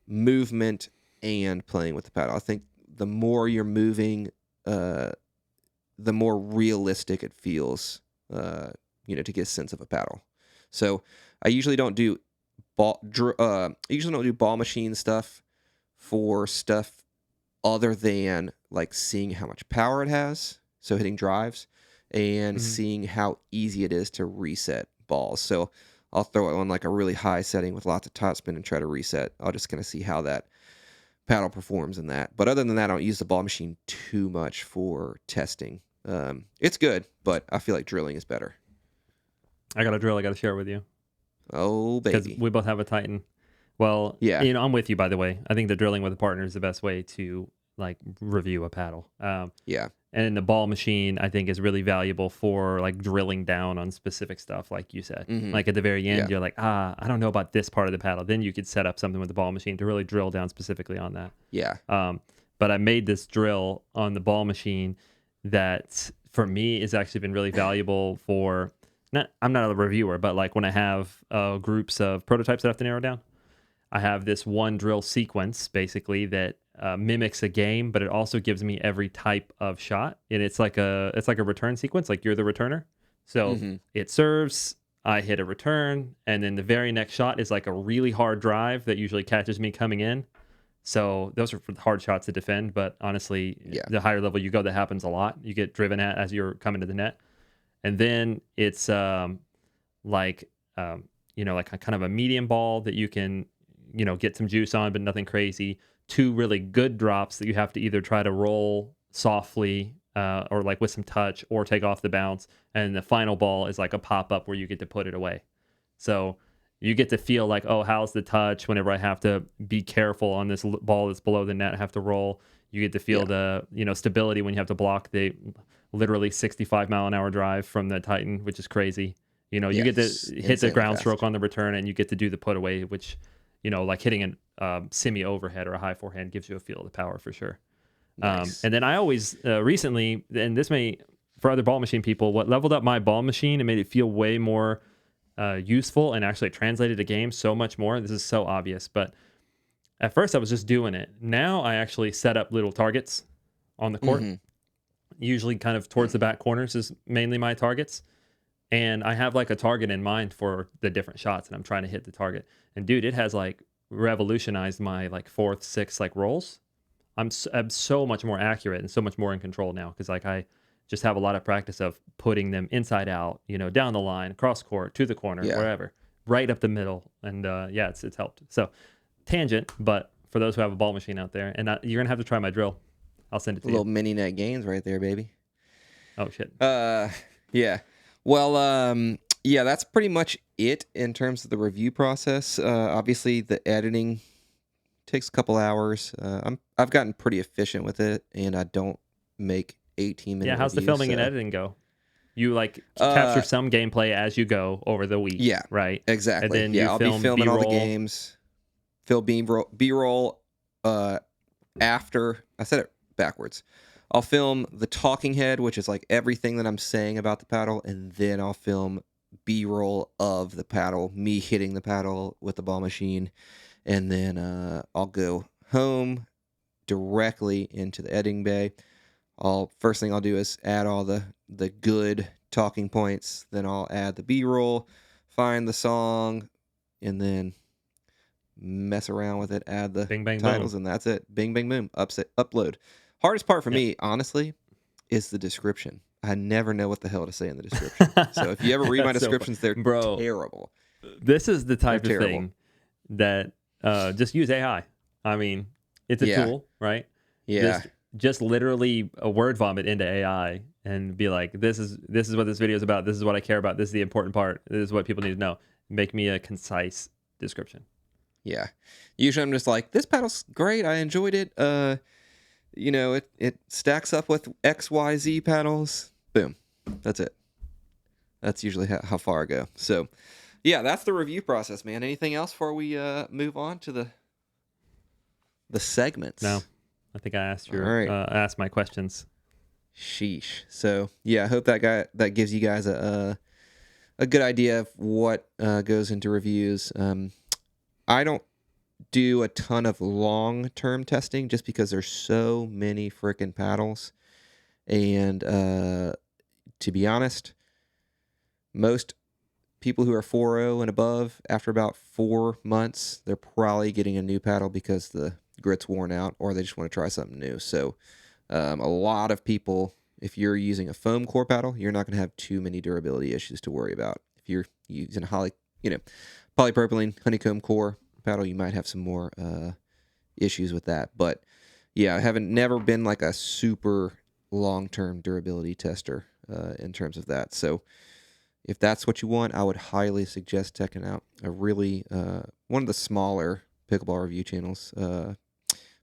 movement and playing with the paddle. I think the more you're moving, the more realistic it feels, to get a sense of a paddle. So I usually don't do ball machine stuff for stuff other than like seeing how much power it has, so hitting drives, and seeing how easy it is to reset balls. So I'll throw it on like a really high setting with lots of topspin and try to reset. I'll just kind of see how that paddle performs in that. But other than that, I don't use the ball machine too much for testing. It's good, but I feel like drilling is better. I got a drill I got to share with you. Oh, baby. Because we both have a Titan. Well, yeah. I'm with you, by the way. I think the drilling with a partner is the best way to review a paddle. Yeah. And the ball machine, I think, is really valuable for drilling down on specific stuff, like you said. Like at the very end, you're like, I don't know about this part of the paddle. Then you could set up something with the ball machine to really drill down specifically on that. Yeah. But I made this drill on the ball machine that, for me, has actually been really valuable for... I'm not a reviewer, but when I have groups of prototypes that I have to narrow down, I have this one drill sequence, basically, that mimics a game, but it also gives me every type of shot, and it's like a return sequence, like you're the returner. So it serves, I hit a return, and then the very next shot is like a really hard drive that usually catches me coming in. So those are hard shots to defend, but honestly, the higher level you go, that happens a lot. You get driven at as you're coming to the net, and then it's like a kind of a medium ball that you can get some juice on, but nothing crazy. 2 really good drops that you have to either try to roll softly or like with some touch or take off the bounce. And the final ball is like a pop-up where you get to put it away. So you get to feel like, oh, how's the touch whenever I have to be careful on this ball that's below the net, have to roll. You get to feel the, stability when you have to block the literally 65-mile-an-hour drive from the Titan, which is crazy. You get to hit the ground stroke on the return, and you get to do the put away, which, like hitting a semi overhead or a high forehand gives you a feel of the power for sure. Nice. And then I always recently, and this may for other ball machine people, what leveled up my ball machine and made it feel way more useful and actually translated to games so much more. This is so obvious, but at first I was just doing it. Now I actually set up little targets on the court. Usually kind of towards the back corners is mainly my targets. And I have like a target in mind for the different shots, and I'm trying to hit the target. And dude, it has like revolutionized my like fourth, sixth like rolls. I'm so much more accurate and so much more in control now because like I just have a lot of practice of putting them inside out, down the line, across court, to the corner, wherever, right up the middle. And it's helped. So tangent, but for those who have a ball machine out there, and you're going to have to try my drill. I'll send it to you. Little mini net gains right there, baby. Oh, shit. Yeah. Well, that's pretty much it in terms of the review process. Obviously, the editing takes a couple hours. I've gotten pretty efficient with it, and I don't make 18-minute Yeah, how's reviews, the filming and editing go? You like capture some gameplay as you go over the week, right? Exactly. And then I'll be filming B-roll. all the games. Film B-roll after. I said it backwards. I'll film the talking head, which is like everything that I'm saying about the paddle, and then I'll film B-roll of the paddle, me hitting the paddle with the ball machine, and then I'll go home directly into the editing bay. First thing I'll do is add all the good talking points. Then I'll add the B-roll, find the song, and then mess around with it. Add the bing, bang, titles, boom. And that's it. Bing, bang, boom. Upload. Hardest part for me, honestly, is the description. I never know what the hell to say in the description. So if you ever read my descriptions, they're terrible. This is the type of thing that just use AI. I mean, it's a tool, right? Yeah. Just literally a word vomit into AI and be like, this is what this video is about. This is what I care about. This is the important part. This is what people need to know. Make me a concise description. Yeah. Usually I'm just like, this paddle's great. I enjoyed it. It stacks up with XYZ paddles. Boom. That's it. That's usually how far I go. So, yeah, that's the review process, man. Anything else before we move on to the segments? No. I think I asked my questions. Sheesh. So yeah, I hope that gives you guys a good idea of what goes into reviews. I don't do a ton of long-term testing just because there's so many freaking paddles, and to be honest, most people who are 4.0 and above, after about 4 months, they're probably getting a new paddle because the grit's worn out, or they just want to try something new. So a lot of people, if you're using a foam core paddle, you're not going to have too many durability issues to worry about. If you're using a polypropylene honeycomb core paddle, you might have some more issues with that. But yeah, I never been like a super long-term durability tester in terms of that. So if that's what you want, I would highly suggest checking out a really one of the smaller pickleball review channels,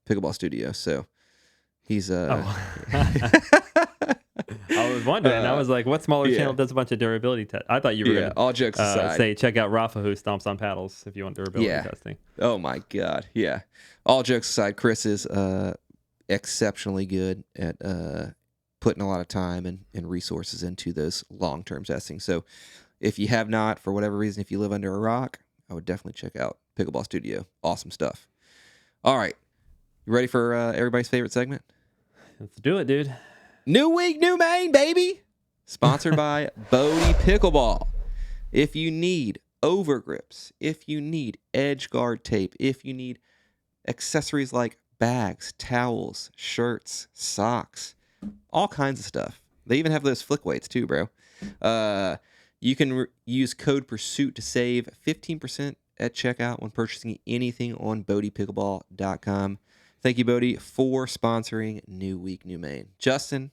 Pickleball Studio. So he's I was wondering. I was like, what smaller channel does a bunch of durability tests? I thought you were going to all jokes aside, say check out Rafa, who stomps on paddles if you want durability testing. Oh my God. Yeah. All jokes aside, Chris is exceptionally good at putting a lot of time and resources into those long-term testing. So if you have not, for whatever reason, if you live under a rock, I would definitely check out Pickleball Studio. Awesome stuff. All right. You ready for everybody's favorite segment? Let's do it, dude. New week, new main, baby. Sponsored by Bodie Pickleball. If you need overgrips, if you need edge guard tape, if you need accessories like bags, towels, shirts, socks, all kinds of stuff. They even have those flick weights too, bro. You can use code PURSUIT to save 15% at checkout when purchasing anything on BodiePickleball.com. Thank you, Bodie, for sponsoring New Week, New Main. Justin,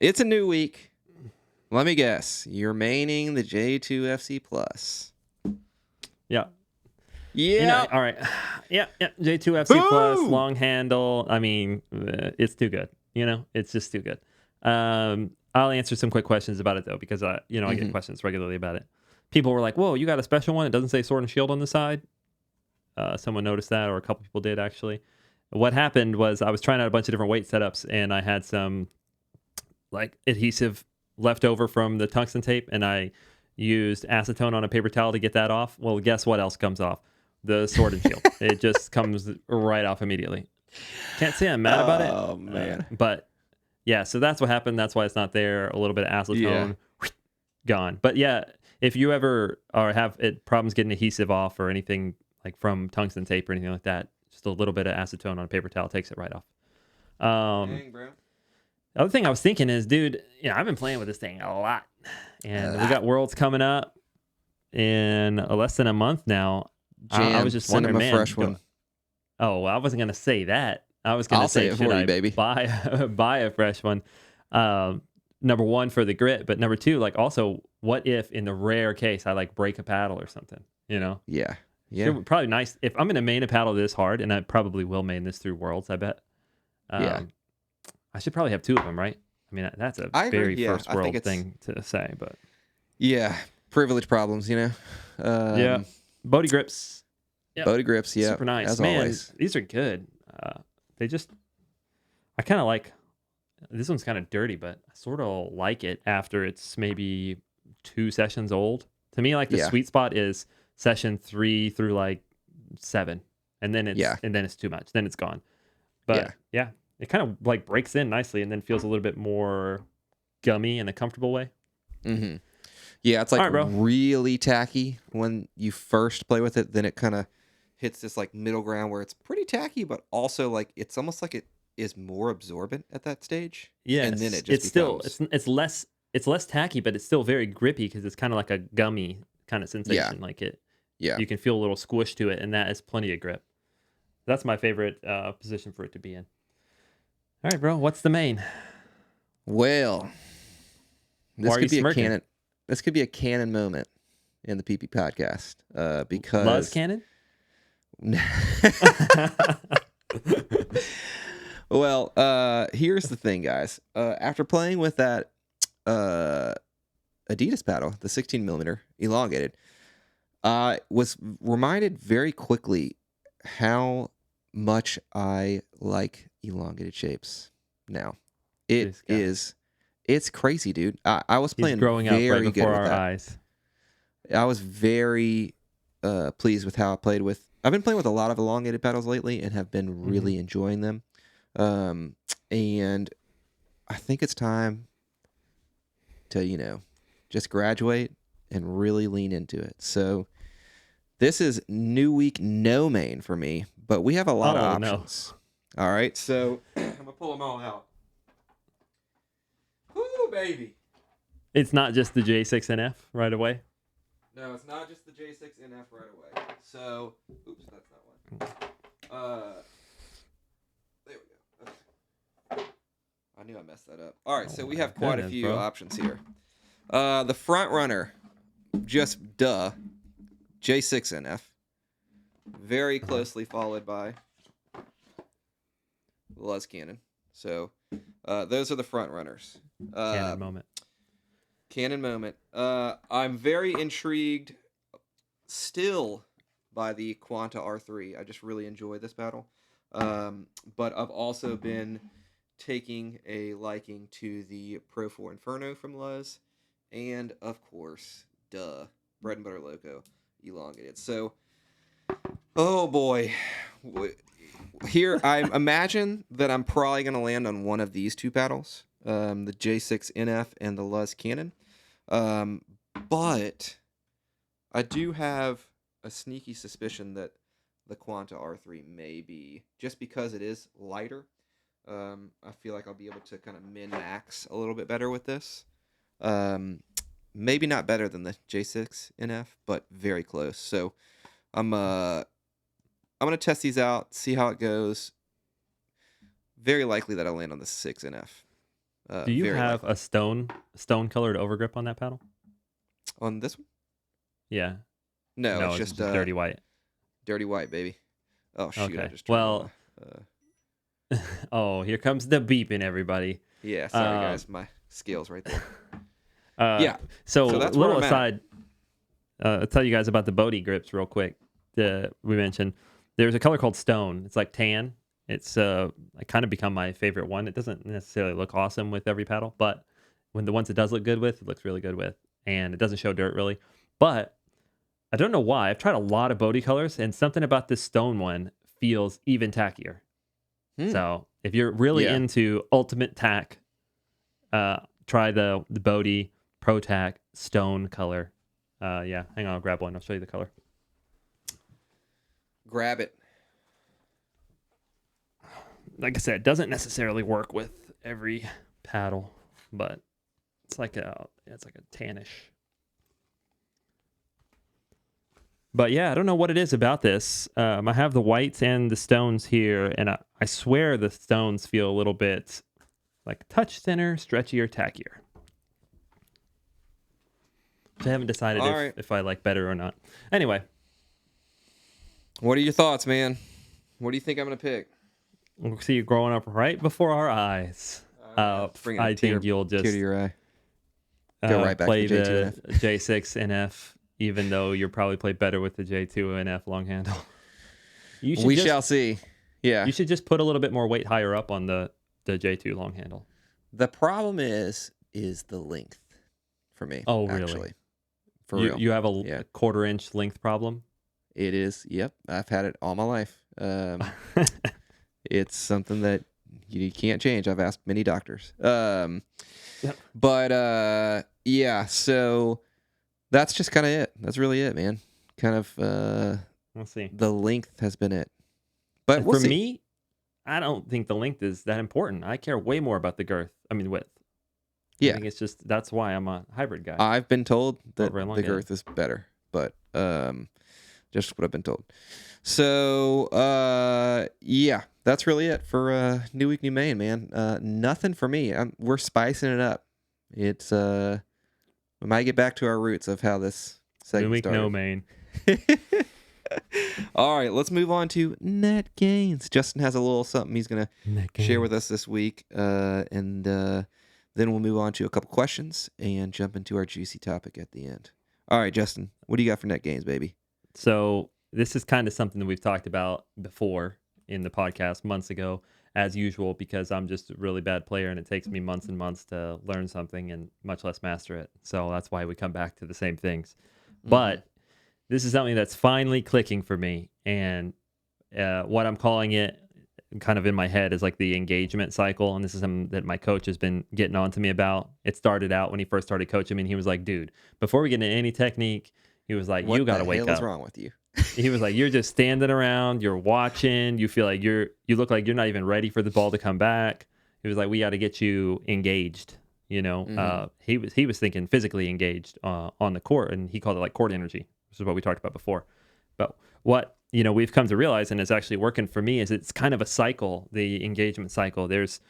It's a new week. Let me guess. You're maining the J2FC Plus. Yeah. Yeah. You know, all right. Yeah. J2FC Plus, long handle. I mean, it's too good. You know, it's just too good. I'll answer some quick questions about it though, because I get questions regularly about it. People were like, "Whoa, you got a special one? It doesn't say Sword and Shield on the side." Someone noticed that, or a couple people did actually. What happened was I was trying out a bunch of different weight setups, and I had some like adhesive left over from the tungsten tape, and I used acetone on a paper towel to get that off. Well, guess what else comes off? The Sword and Shield. It just comes right off immediately. Can't say I'm mad about it. Oh man. But yeah, so that's what happened. That's why it's not there. A little bit of acetone, gone. But yeah, if you ever have problems getting adhesive off or anything like from tungsten tape or anything like that, just a little bit of acetone on a paper towel takes it right off. Dang, bro. The other thing I was thinking is, dude, I've been playing with this thing a lot, and we got Worlds coming up in less than a month now. I was just wondering, man. Fresh one. Oh, well, I wasn't gonna say that. I was gonna say, should I buy a fresh one? Number one, for the grit, but number two, like, also, what if in the rare case I like break a paddle or something? Yeah. It's probably nice if I'm gonna main a paddle this hard, and I probably will main this through Worlds. I bet. I should probably have two of them, right? I mean, that's a very first world thing to say, but yeah, privilege problems, yeah, Bodhi grips. Yep. Bodhi grips, yeah, super nice. As Man, always. These are good. I kind of like this one's kind of dirty, but I sort of like it after it's maybe 2 sessions old. To me, like the sweet spot is session 3 through like 7, and then it's too much. Then it's gone. But yeah. It kind of like breaks in nicely and then feels a little bit more gummy in a comfortable way. Mm-hmm. Yeah, it's like really tacky when you first play with it. Then it kind of hits this like middle ground where it's pretty tacky, but also like it's almost like it is more absorbent at that stage. Yeah, and then it just it's less tacky, but it's still very grippy because it's kind of like a gummy kind of sensation. Like it, you can feel a little squish to it, and that is plenty of grip. That's my favorite position for it to be in. All right, bro. What's the main? Well, this could be a canon moment in the PP podcast because Luz Cannon. Well, here's the thing, guys. After playing with that Adidas paddle, the 16 millimeter elongated, I was reminded very quickly how much I like elongated shapes now. It's crazy, dude. I was playing growing up right before our eyes. I was very pleased with how I played with. I've been playing with a lot of elongated paddles lately and have been really enjoying them. And I think it's time to, just graduate and really lean into it. So this is new week, no main for me, but we have a lot of options. No. All right, so I'm gonna pull them all out. Woo, baby! It's not just the J6NF right away. No, it's not just the J6NF right away. So, oops, that's not one. There we go. I knew I messed that up. All right, so we have quite a few options here. The front runner, just J6NF, very closely followed by Luz Cannon. So those are the front runners. Cannon moment. I'm very intrigued still by the Quanta R3. I just really enjoy this paddle. But I've also been taking a liking to the Pro 4 Inferno from Luz. And, of course, Bread and Butter Loco elongated. So, oh boy. Here, I imagine that I'm probably going to land on one of these two paddles, the J6NF and the Luz Cannon. But I do have a sneaky suspicion that the Quanta R3 may be, just because it is lighter. I feel like I'll be able to kind of min-max a little bit better with this. Maybe not better than the J6NF, but very close. So I'm gonna test these out, see how it goes. Very likely that I'll land on the 6NF. Do you have a stone colored overgrip on that paddle? On this one? Yeah. No, it's just dirty white. Dirty white, baby. Oh shoot! Okay. I just turned oh, here comes the beeping, everybody. Yeah, sorry guys, my scales right there. Yeah. So that's little aside. I'll tell you guys about the Bodhi grips real quick. We mentioned there's a color called stone. It's like tan. It's kind of become my favorite one. It doesn't necessarily look awesome with every paddle, but when the ones it does look good with, it looks really good with, and it doesn't show dirt really. But I don't know why. I've tried a lot of Bodhi colors, and something about this stone one feels even tackier. So if you're really into ultimate tack, try the Bodhi Pro Tack stone color. Hang on, I'll grab one. I'll show you the color. Grab it. Like I said, it doesn't necessarily work with every paddle, but it's like a tannish. But yeah, I don't know what it is about this. I have the whites and the stones here, and I swear the stones feel a little bit like a touch thinner, stretchier, tackier. I haven't decided if I like better or not. Anyway. What are your thoughts, man? What do you think I'm going to pick? We'll see you growing up right before our eyes. I think you'll just tear to your eye. Go right back play to the the J6 NF, even though you'll probably play better with the J2 NF long handle. We shall see. Yeah. You should just put a little bit more weight higher up on the J2 long handle. The problem is the length for me. Oh, really? Actually. For real. You have a 1/4 inch length problem? It is. Yep. I've had it all my life. It's something that you can't change. I've asked many doctors. But yeah, so that's just kind of it. That's really it, man. Kind of we'll see. The length has been it. But for me, I don't think the length is that important. I care way more about the width. Yeah. I think it's just that's why I'm a hybrid guy. I've been told that the girth is better, but just what I've been told. So yeah, that's really it for New Week, New Maine, man. Nothing for me. We're spicing it up. It's we might get back to our roots of how this segment New Week, started. No Maine. All right, let's move on to net gains. Justin has a little something he's gonna share with us this week, and then we'll move on to a couple questions and jump into our juicy topic at the end. All right, Justin, what do you got for net gains, baby? So this is kind of something that we've talked about before in the podcast months ago, as usual, because I'm just a really bad player and it takes me months and months to learn something and much less master it. So that's why we come back to the same things. Mm-hmm. But this is something that's finally clicking for me. And what I'm calling it kind of in my head is like the engagement cycle. And this is something that my coach has been getting on to me about. It started out when he first started coaching me, and he was like, dude, before we get into any technique, he was like, you got to wake up. What the hell is wrong with you? He was like, you're just standing around, you're watching, you feel like you look like you're not even ready for the ball to come back. He was like, we got to get you engaged. He was thinking physically engaged on the court, and he called it like court energy, which is what we talked about before. But what we've come to realize, and it's actually working for me, is it's kind of a cycle, the engagement cycle. There's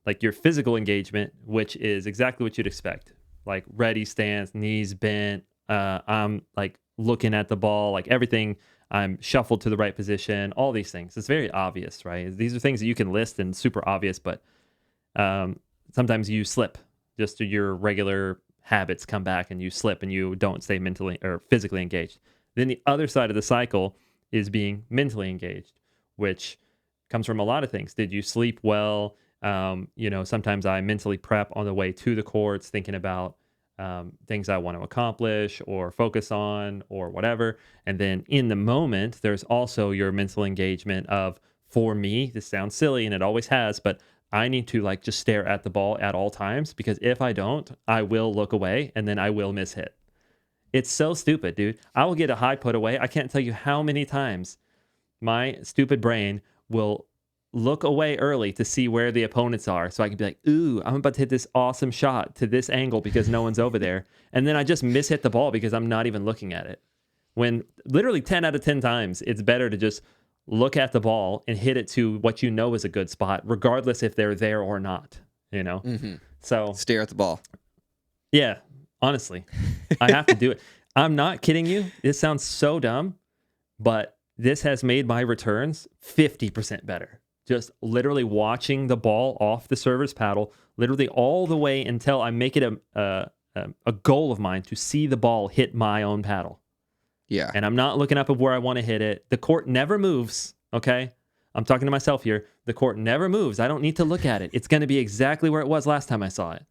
like your physical engagement, which is exactly what you'd expect, like ready stance, knees bent. I'm like looking at the ball, like everything. I'm shuffled to the right position. All these things. It's very obvious, right? These are things that you can list and super obvious, but sometimes you slip. Just your regular habits come back, and you slip, and you don't stay mentally or physically engaged. Then the other side of the cycle is being mentally engaged, which comes from a lot of things. Did you sleep well? Sometimes I mentally prep on the way to the courts, thinking about things I want to accomplish or focus on or whatever. And then in the moment, there's also your mental engagement of, for me, this sounds silly and it always has, but I need to like just stare at the ball at all times, because if I don't, I will look away and then I will miss hit. It's so stupid, dude. I will get a high put away. I can't tell you how many times my stupid brain will look away early to see where the opponents are, so I can be like, ooh, I'm about to hit this awesome shot to this angle because no one's over there. And then I just mishit the ball because I'm not even looking at it. When literally 10 out of 10 times, it's better to just look at the ball and hit it to what you know is a good spot, regardless if they're there or not, Mm-hmm. So stare at the ball. Yeah, honestly, I have to do it. I'm not kidding you. This sounds so dumb, but this has made my returns 50% better. Just literally watching the ball off the server's paddle, literally all the way until I make it a goal of mine to see the ball hit my own paddle. Yeah. And I'm not looking up of where I want to hit it. The court never moves, okay? I'm talking to myself here. The court never moves. I don't need to look at it. It's going to be exactly where it was last time I saw it.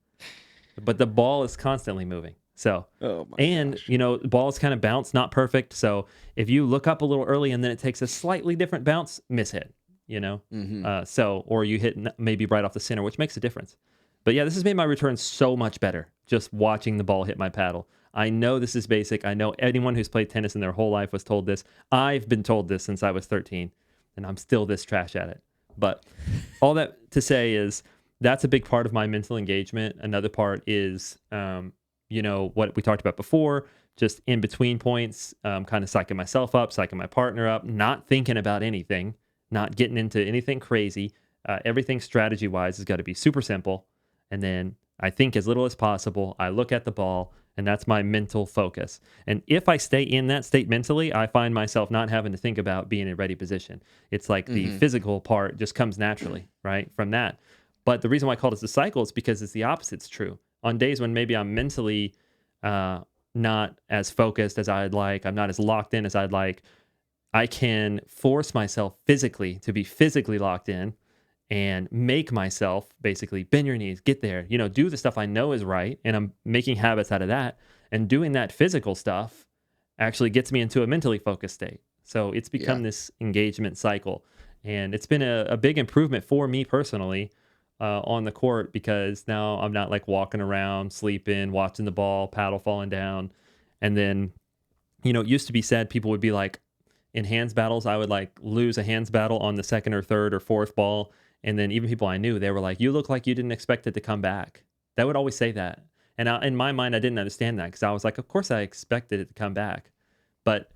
But the ball is constantly moving. So, gosh. You know, the ball is kind of bounced, not perfect. So if you look up a little early and then it takes a slightly different bounce, miss hit, you know? Or you hit maybe right off the center, which makes a difference. But yeah, this has made my returns so much better, just watching the ball hit my paddle. I know this is basic. I know anyone who's played tennis in their whole life was told this. I've been told this since I was 13, and I'm still this trash at it. But all that to say is that's a big part of my mental engagement. Another part is, you know, what we talked about before, just in between points, kind of psyching myself up, psyching my partner up, not thinking about anything, not getting into anything crazy. Everything strategy-wise has got to be super simple. And then I think as little as possible. I look at the ball, and that's my mental focus. And if I stay in that state mentally, I find myself not having to think about being in a ready position. It's like the physical part just comes naturally, right, from that. But the reason why I call it a cycle is because it's the opposite's true. On days when maybe I'm mentally not as focused as I'd like, I'm not as locked in as I'd like, I can force myself physically to be physically locked in and make myself basically bend your knees, get there, you know, do the stuff I know is right. And I'm making habits out of that. And doing that physical stuff actually gets me into a mentally focused state. So it's become this engagement cycle. And it's been a big improvement for me personally on the court, because now I'm not like walking around, sleeping, watching the ball, paddle falling down. And then, you know, it used to be said people would be like, in hands battles, I would like lose a hands battle on the second or third or fourth ball. And then even people I knew, they were like, you look like you didn't expect it to come back. They would always say that. And in my mind, I didn't understand that, because I was like, of course I expected it to come back. But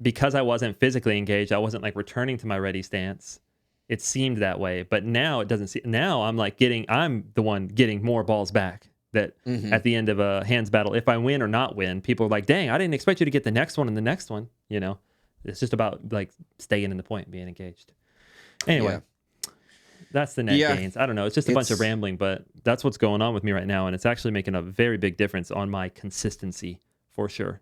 because I wasn't physically engaged, I wasn't like returning to my ready stance. It seemed that way. But now it doesn't seem, now I'm like I'm the one getting more balls back. That at the end of a hands battle, if I win or not win, people are like, dang, I didn't expect you to get the next one and the next one. You know, it's just about like staying in the point, being engaged. Anyway. That's the net gains. I don't know. It's just a bunch of rambling, but that's what's going on with me right now. And it's actually making a very big difference on my consistency for sure.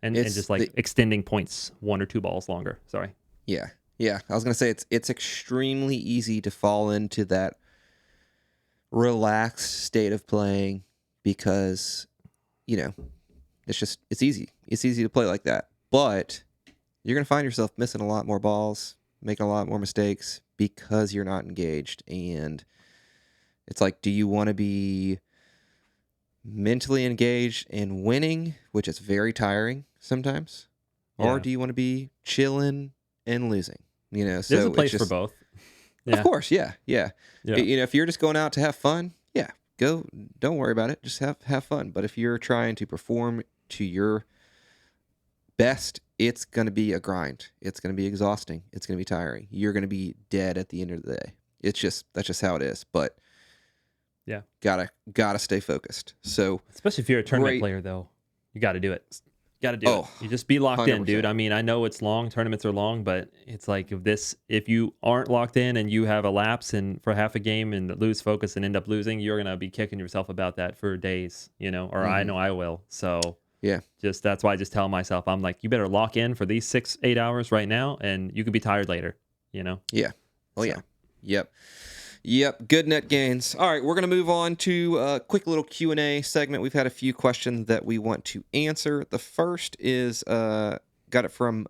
And just like extending points 1 or 2 balls longer. Sorry. Yeah. Yeah. I was going to say it's extremely easy to fall into that relaxed state of playing, because, you know, it's easy. It's easy to play like that. But you're going to find yourself missing a lot more balls, making a lot more mistakes, because you're not engaged. And it's like, do you want to be mentally engaged and winning, which is very tiring sometimes, or do you want to be chilling and losing? You know, so there's a place for both. Of course, yeah. You know, if you're just going out to have fun, go. Don't worry about it. Just have fun. But if you're trying to perform to your best, it's going to be a grind. It's going to be exhausting. It's going to be tiring. You're going to be dead at the end of the day. That's just how it is. But gotta stay focused. So especially if you're a tournament player, though, you got to do it. You got to do it. You just be locked 100%. In, dude. I mean, I know it's long. Tournaments are long, but it's like if you aren't locked in and you have a lapse and for half a game and lose focus and end up losing, you're gonna be kicking yourself about that for days, you know. Or I know I will. So. Yeah. Just that's why I just tell myself, I'm like, you better lock in for these 6-8 hours right now, and you could be tired later, you know? Yeah. Oh, so. Yeah. Yep. Good net gains. All right. We're going to move on to a quick little Q&A segment. We've had a few questions that we want to answer. The first is, got it from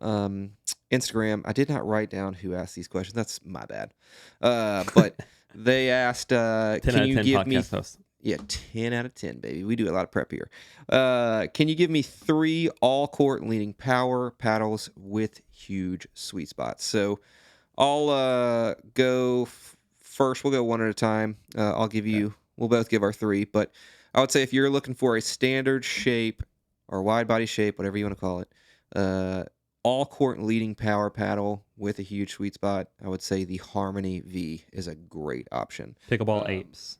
Instagram. I did not write down who asked these questions. That's my bad. But they asked, can you give me... Host. Yeah, 10 out of 10, baby. We do a lot of prep here. Can you give me 3 all-court leading power paddles with huge sweet spots? So I'll go first. We'll go one at a time. I'll give you... We'll both give our 3. But I would say if you're looking for a standard shape or wide body shape, whatever you want to call it, all-court leading power paddle with a huge sweet spot, I would say the Harmony V is a great option. Pickleball apes.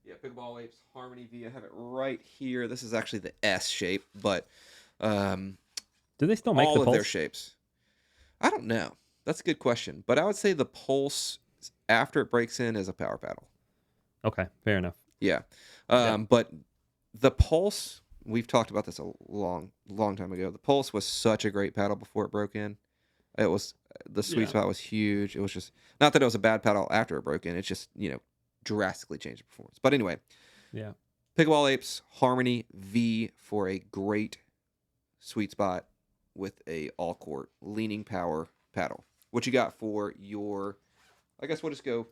Yep. Pickleball Apes Harmony V. I have it right here. This is actually the S shape, but do they still make all the of their Pulse? shapes? I don't know. That's a good question, but I would say the Pulse after it breaks in is a power paddle. Okay, fair enough. Yeah, but the Pulse, we've talked about this a long time ago. The Pulse was such a great paddle before it broke in. It was the sweet spot was huge. It was just not that it was a bad paddle after it broke in. It just drastically changed the performance. But anyway, Pickleball Apes Harmony V for a great sweet spot with a all court leaning power paddle. What you got for your? I guess we'll just go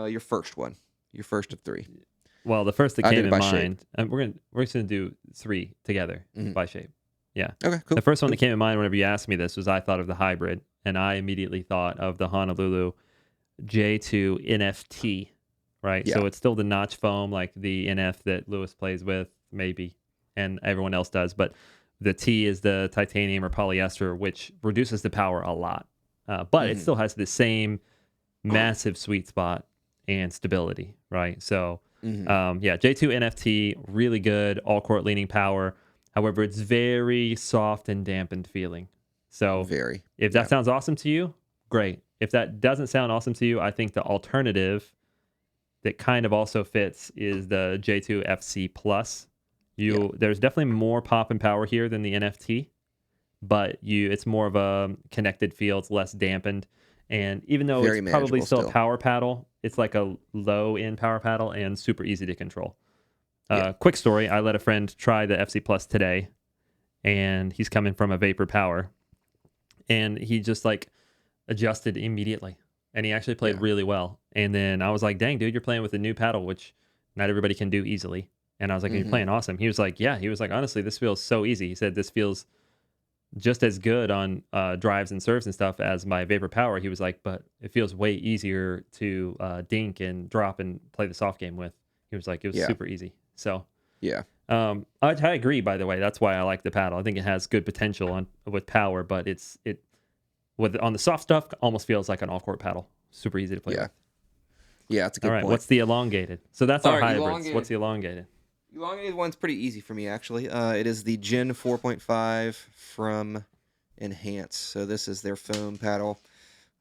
your first one, your first of three. Well, the first that came in mind, and we're just gonna do three together by shape. Yeah. Okay, cool. The first one that came in mind whenever you asked me this was I thought of the hybrid, and I immediately thought of the Honolulu J2 NFT, right? Yeah. So it's still the notch foam like the NF that Lewis plays with, maybe, and everyone else does. But the T is the titanium or polyester, which reduces the power a lot. But it still has the same massive sweet spot and stability, right? So, J2 NFT, really good, all-court leaning power. However, it's very soft and dampened feeling. So if that sounds awesome to you, great. If that doesn't sound awesome to you, I think the alternative that kind of also fits is the J2 FC Plus. There's definitely more pop and power here than the NFT, but it's more of a connected feel. It's less dampened. And even though it's probably still a power paddle, it's like a low-end power paddle and super easy to control. Quick story, I let a friend try the FC Plus today, and he's coming from a Vapor Power, and he just adjusted immediately, and he actually played really well. And then I was like, dang, dude, you're playing with a new paddle, which not everybody can do easily. And I was like, you're playing awesome. He was like, yeah. He was like, honestly, this feels so easy. He said, this feels just as good on drives and serves and stuff as my Vapor Power. He was like, but it feels way easier to dink and drop and play the soft game with. He was like, it was super easy. So I agree. By the way, that's why I like the paddle. I think it has good potential with power, but on the soft stuff almost feels like an all court paddle. Super easy to play with. Yeah, that's a good point. What's the elongated? So that's our hybrids. What's the elongated? Elongated one's pretty easy for me actually. It is the Gen 4.5 from Enhance. So this is their foam paddle.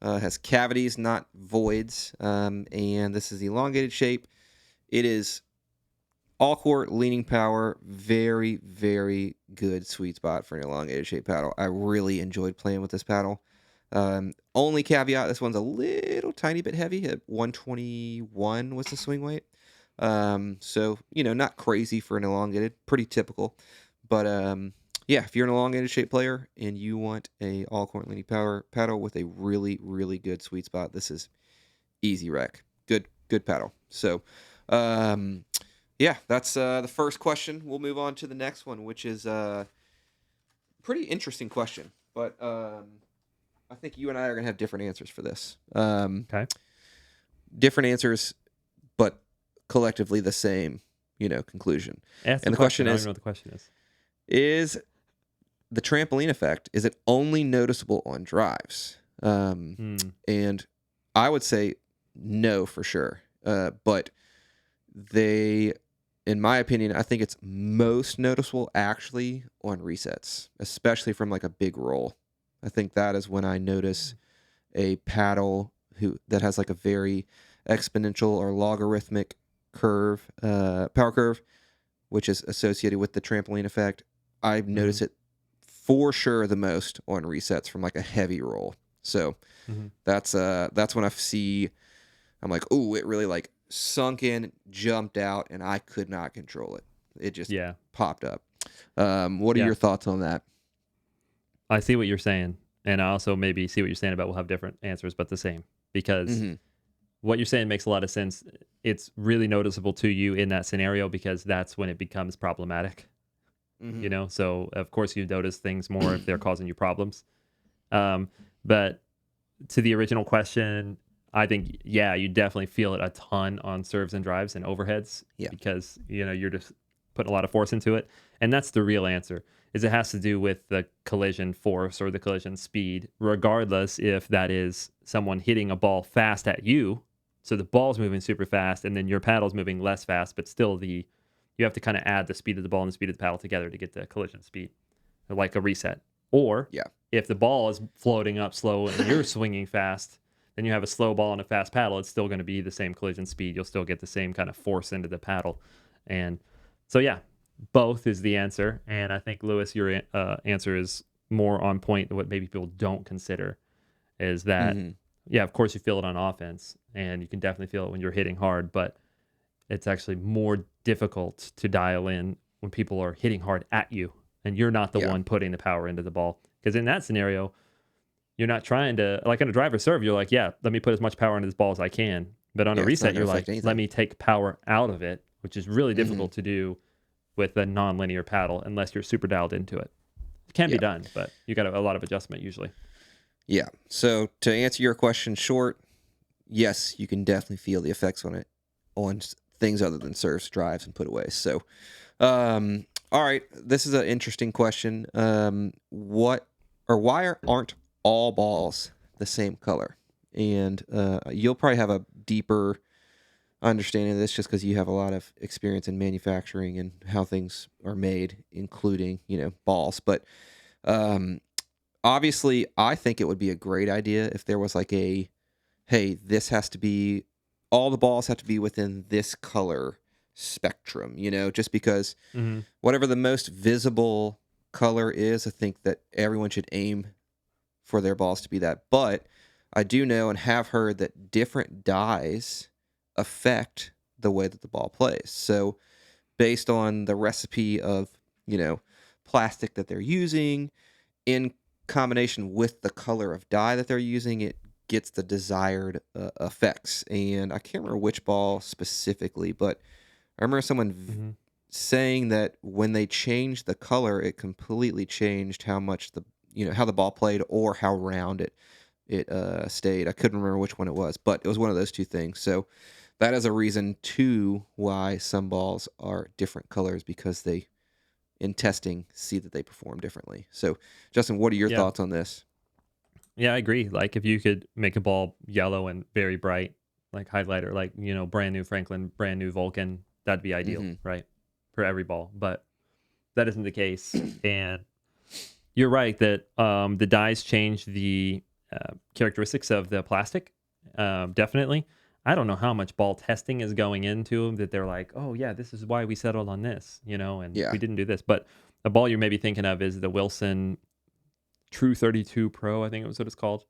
Has cavities, not voids, and this is the elongated shape. It is all court leaning power, very, very good sweet spot for an elongated shape paddle. I really enjoyed playing with this paddle. Only caveat, this one's a little tiny bit heavy at 121 was the swing weight. So, not crazy for an elongated, pretty typical. But if you're an elongated shape player and you want a all court leaning power paddle with a really, really good sweet spot, this is easy rec. Good paddle. So, that's the first question. We'll move on to the next one, which is a pretty interesting question. But I think you and I are going to have different answers for this. Okay. Different answers, but collectively the same, conclusion. And the question is, I don't know what the question is. Is the trampoline effect, is it only noticeable on drives? And I would say no for sure. But in my opinion, I think it's most noticeable actually on resets, especially from a big roll. I think that is when I notice a paddle that has a very exponential or logarithmic curve, power curve, which is associated with the trampoline effect. I notice it for sure the most on resets from a heavy roll. So that's when I see, I'm like, ooh, it really sunk in, jumped out, and I could not control it. It just popped up. What are your thoughts on that? I see what you're saying, and I also maybe see what you're saying about we'll have different answers, but the same, because what you're saying makes a lot of sense. It's really noticeable to you in that scenario because that's when it becomes problematic. So of course you notice things more if they're causing you problems. But to the original question, I think, you definitely feel it a ton on serves and drives and overheads because, you're just putting a lot of force into it. And that's the real answer, is it has to do with the collision force or the collision speed, regardless if that is someone hitting a ball fast at you So the ball's moving super fast, and then your paddle's moving less fast, but still you have to kind of add the speed of the ball and the speed of the paddle together to get the collision speed, like a reset. Or if the ball is floating up slow and you're swinging fast, then you have a slow ball and a fast paddle. It's still going to be the same collision speed. You'll still get the same kind of force into the paddle. And so, both is the answer. And I think, Lewis, your answer is more on point than what maybe people don't consider is that, of course you feel it on offense and you can definitely feel it when you're hitting hard, but it's actually more difficult to dial in when people are hitting hard at you and you're not the one putting the power into the ball. Because in that scenario, you're not trying to, like on a driver serve, you're like, let me put as much power into this ball as I can. But on a reset, you're like, let me take power out of it, which is really difficult to do with a non-linear paddle unless you're super dialed into it. It can be done, but you got a lot of adjustment usually. Yeah. So to answer your question short, yes, you can definitely feel the effects on things other than serves, drives, and putaways. So, all right, this is an interesting question. Why aren't all balls the same color? And you'll probably have a deeper understanding of this just because you have a lot of experience in manufacturing and how things are made, including balls. But obviously, I think it would be a great idea if there was like hey, this has to be, all the balls have to be within this color spectrum, just because whatever the most visible color is, I think that everyone should aim for their balls to be that. But I do know and have heard that different dyes affect the way that the ball plays. So based on the recipe of, plastic that they're using in combination with the color of dye that they're using, it gets the desired effects. And I can't remember which ball specifically, but I remember someone saying that when they changed the color, it completely changed how much how the ball played or how round it stayed. I couldn't remember which one it was, but it was one of those two things. So that is a reason too why some balls are different colors, because they, in testing, see that they perform differently. So Justin, what are your thoughts on this? Yeah, I agree. Like if you could make a ball yellow and very bright, like highlighter, like, brand new Franklin, brand new Vulcan, that'd be ideal, right? For every ball. But that isn't the case. And you're right that the dyes change the characteristics of the plastic. Definitely. I don't know how much ball testing is going into them that they're like, oh yeah, this is why we settled on this, and we didn't do this. But the ball you're maybe thinking of is the Wilson True 32 Pro, I think it was what it's called.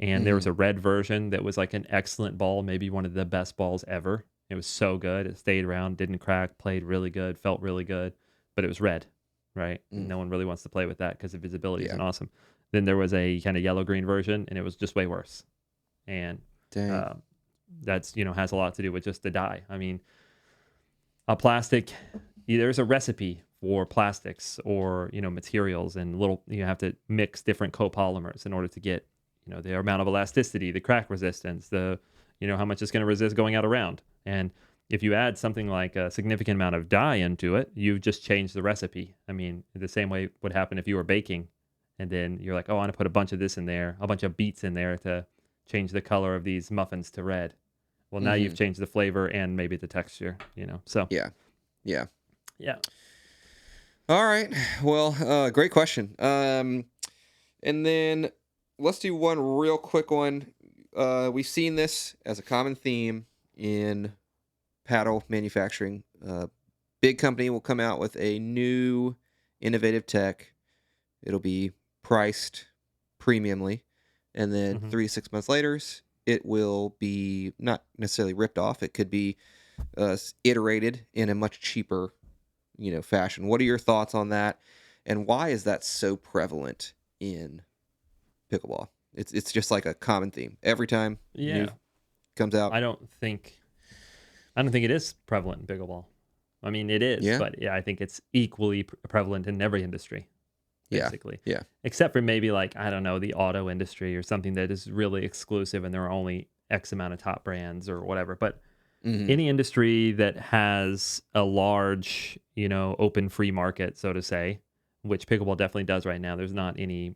And there was a red version that was like an excellent ball, maybe one of the best balls ever. It was so good. It stayed around, didn't crack, played really good, felt really good, but it was red, right? No one really wants to play with that because the visibility isn't awesome. Then there was a kind of yellow-green version, and it was just way worse. And that's, has a lot to do with just the dye. I mean, a plastic, there's a recipe for plastics or, materials, and you have to mix different copolymers in order to get, the amount of elasticity, the crack resistance, how much it's going to resist going out around. And if you add something like a significant amount of dye into it, you've just changed the recipe. I mean, the same way would happen if you were baking and then you're like, oh, I want to put a bunch of this in there, a bunch of beets in there to change the color of these muffins to red. Well, now you've changed the flavor and maybe the texture, so. Yeah. All right. Well, great question. And then let's do one real quick one. We've seen this as a common theme in paddle manufacturing. Big company will come out with a new innovative tech. It'll be priced premiumly. And then 3 to 6 months later, it will be not necessarily ripped off. It could be iterated in a much cheaper, fashion. What are your thoughts on that? And why is that so prevalent in pickleball? It's just like a common theme. Every time new comes out. I don't think it is prevalent in pickleball. I mean, it is, but I think it's equally prevalent in every industry. Basically. Yeah. Except for maybe like, I don't know, the auto industry or something that is really exclusive and there are only X amount of top brands or whatever. But any industry that has a large, open free market, so to say, which pickleball definitely does right now. There's not any,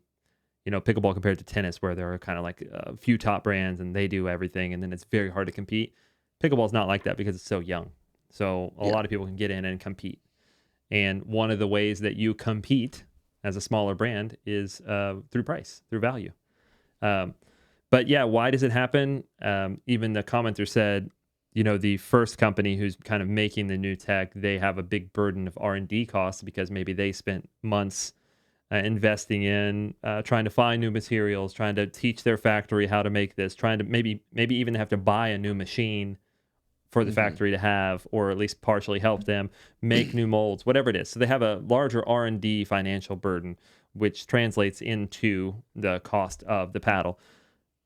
pickleball compared to tennis, where there are kind of like a few top brands and they do everything, and then it's very hard to compete. Pickleball is not like that because it's so young. So a lot of people can get in and compete. And one of the ways that you compete as a smaller brand is through price, through value. But yeah, why does it happen? Even the commenter said, the first company who's kind of making the new tech, they have a big burden of R&D costs because maybe they spent months investing in trying to find new materials, trying to teach their factory how to make this, trying to maybe even have to buy a new machine for the factory to have, or at least partially help them make new molds, whatever it is. So they have a larger R&D financial burden, which translates into the cost of the paddle.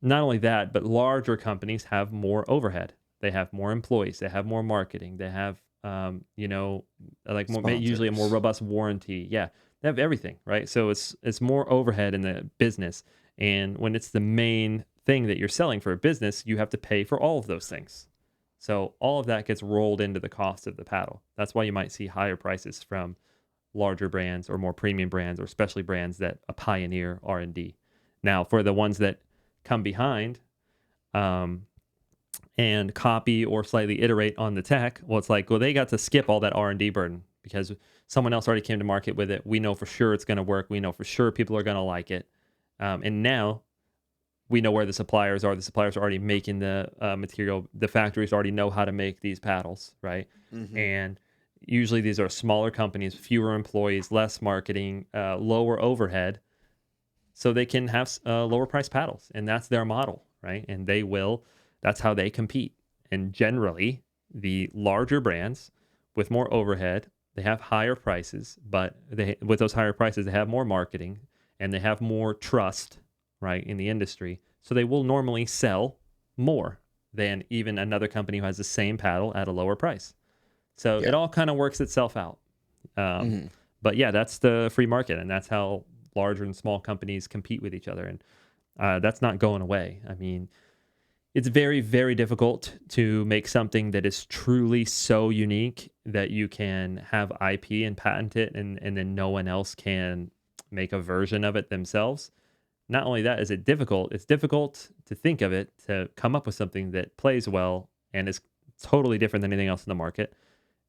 Not only that, but larger companies have more overhead. They have more employees. They have more marketing. They have, usually a more robust warranty. Yeah, they have everything, right? So it's more overhead in the business. And when it's the main thing that you're selling for a business, you have to pay for all of those things. So all of that gets rolled into the cost of the paddle. That's why you might see higher prices from larger brands or more premium brands, or especially brands that pioneer R&D. Now, for the ones that come behind and copy or slightly iterate on the tech, well, it's like, well, they got to skip all that R&D burden because someone else already came to market with it. We know for sure it's going to work. We know for sure people are going to like it. And now we know where the suppliers are. The suppliers are already making the material. The factories already know how to make these paddles, right? And usually these are smaller companies, fewer employees, less marketing, lower overhead, so they can have lower price paddles. And that's their model, right? And that's how they compete. And generally, the larger brands with more overhead, they have higher prices, but with those higher prices, they have more marketing and they have more trust, right, in the industry. So they will normally sell more than even another company who has the same paddle at a lower price. So it all kind of works itself out. But yeah, that's the free market, and that's how larger and small companies compete with each other. And that's not going away. I mean, it's very, very difficult to make something that is truly so unique that you can have IP and patent it, and then no one else can make a version of it themselves. Not only that is it difficult, it's difficult to think of it, to come up with something that plays well and is totally different than anything else in the market.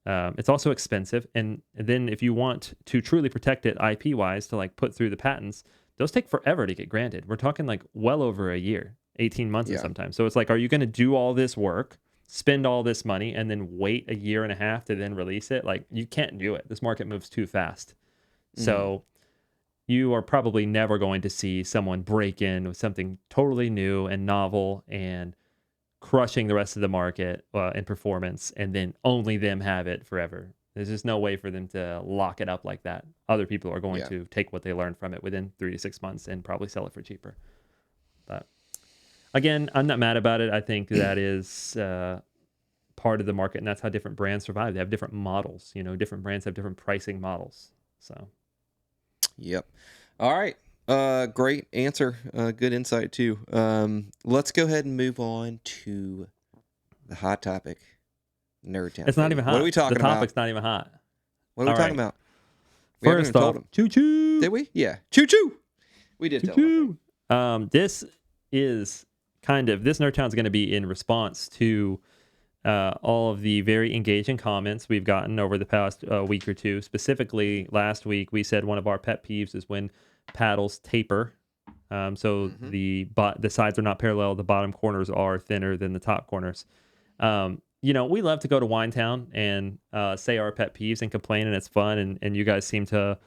It's also expensive. And then if you want to truly protect it IP-wise, to like put through the patents, those take forever to get granted. We're talking like well over a year, 18 months sometimes. So it's like, are you going to do all this work, spend all this money, and then wait a year and a half to then release it? Like, you can't do it. This market moves too fast. So you are probably never going to see someone break in with something totally new and novel and crushing the rest of the market in performance, and then only them have it forever. There's just no way for them to lock it up like that. Other people are going to take what they learned from it within 3 to 6 months and probably sell it for cheaper. But again, I'm not mad about it. I think that is part of the market, and that's how different brands survive. They have different models. Different brands have different pricing models. So. Yep. All right. Great answer. Good insight too. Let's go ahead and move on to the hot topic, NERDTOWN. It's not even hot. What are we talking about? The topic's not even hot. What are we talking about? We First off, choo-choo. Did we? Yeah. Choo-choo. We did choo-choo. Tell them. This is this NERDTOWN is going to be in response to all of the very engaging comments we've gotten over the past week or two. Specifically, last week, we said one of our pet peeves is when paddles taper. The sides are not parallel. The bottom corners are thinner than the top corners. We love to go to Winetown and say our pet peeves and complain, and it's fun. And you guys seem to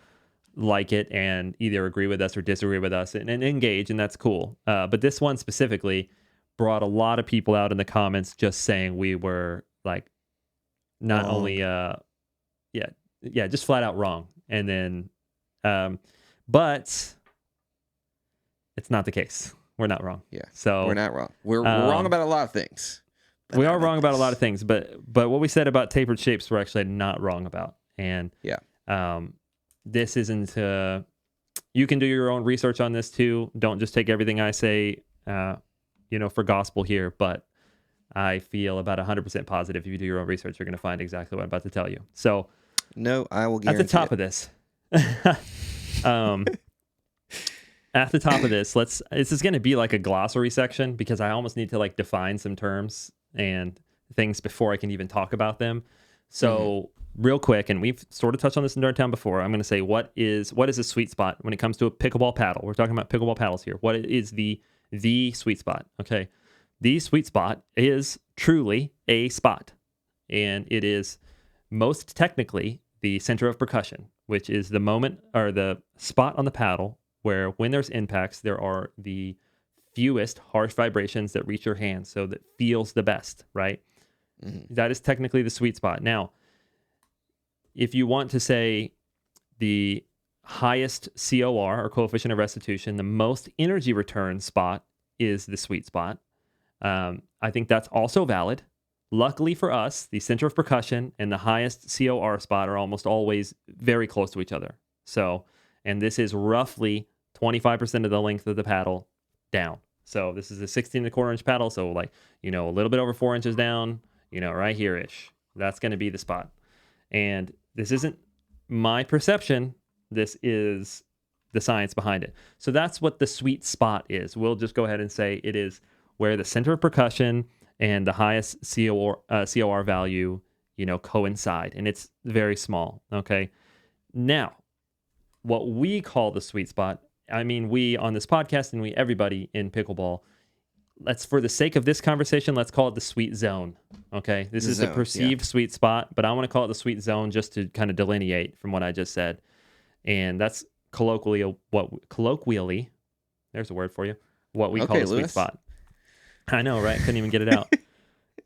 like it and either agree with us or disagree with us and engage, and that's cool. But this one specifically brought a lot of people out in the comments just saying we were like not only just flat out wrong. And then but it's not the case. We're not wrong. Yeah. So we're not wrong. We're wrong about a lot of things. We are wrong about a lot of things, but what we said about tapered shapes we're actually not wrong about. And this isn't you can do your own research on this too. Don't just take everything I say for gospel here, but I feel about 100% positive if you do your own research, you're going to find exactly what I'm about to tell you. So, no, I will guarantee at the top of this, at the top of this, this is going to be like a glossary section because I almost need to like define some terms and things before I can even talk about them. So real quick, and we've sort of touched on this in NERDTOWN before, I'm going to say what is a sweet spot when it comes to a pickleball paddle. We're talking about pickleball paddles here. What is the sweet spot? Okay. The sweet spot is truly a spot, and it is most technically the center of percussion, which is the moment or the spot on the paddle where when there's impacts, there are the fewest harsh vibrations that reach your hands, so that feels the best, right? That is technically the sweet spot. Now, if you want to say the highest COR or coefficient of restitution, the most energy return spot is the sweet spot. I think that's also valid. Luckily for us, the center of percussion and the highest COR spot are almost always very close to each other. So, and this is roughly 25% of the length of the paddle down. So this is a 16.25 inch paddle. So like, a little bit over 4 inches down, right here-ish. That's going to be the spot. And this isn't my perception. This is the science behind it. So that's what the sweet spot is. We'll just go ahead and say it is where the center of percussion and the highest COR value, coincide. And it's very small, okay? Now, what we call the sweet spot, I mean, we on this podcast and everybody in pickleball, for the sake of this conversation, let's call it the sweet zone, okay? This is the perceived sweet spot, but I want to call it the sweet zone just to kind of delineate from what I just said. And that's colloquially, there's a word for you, what we call the sweet spot. I know, right? Couldn't even get it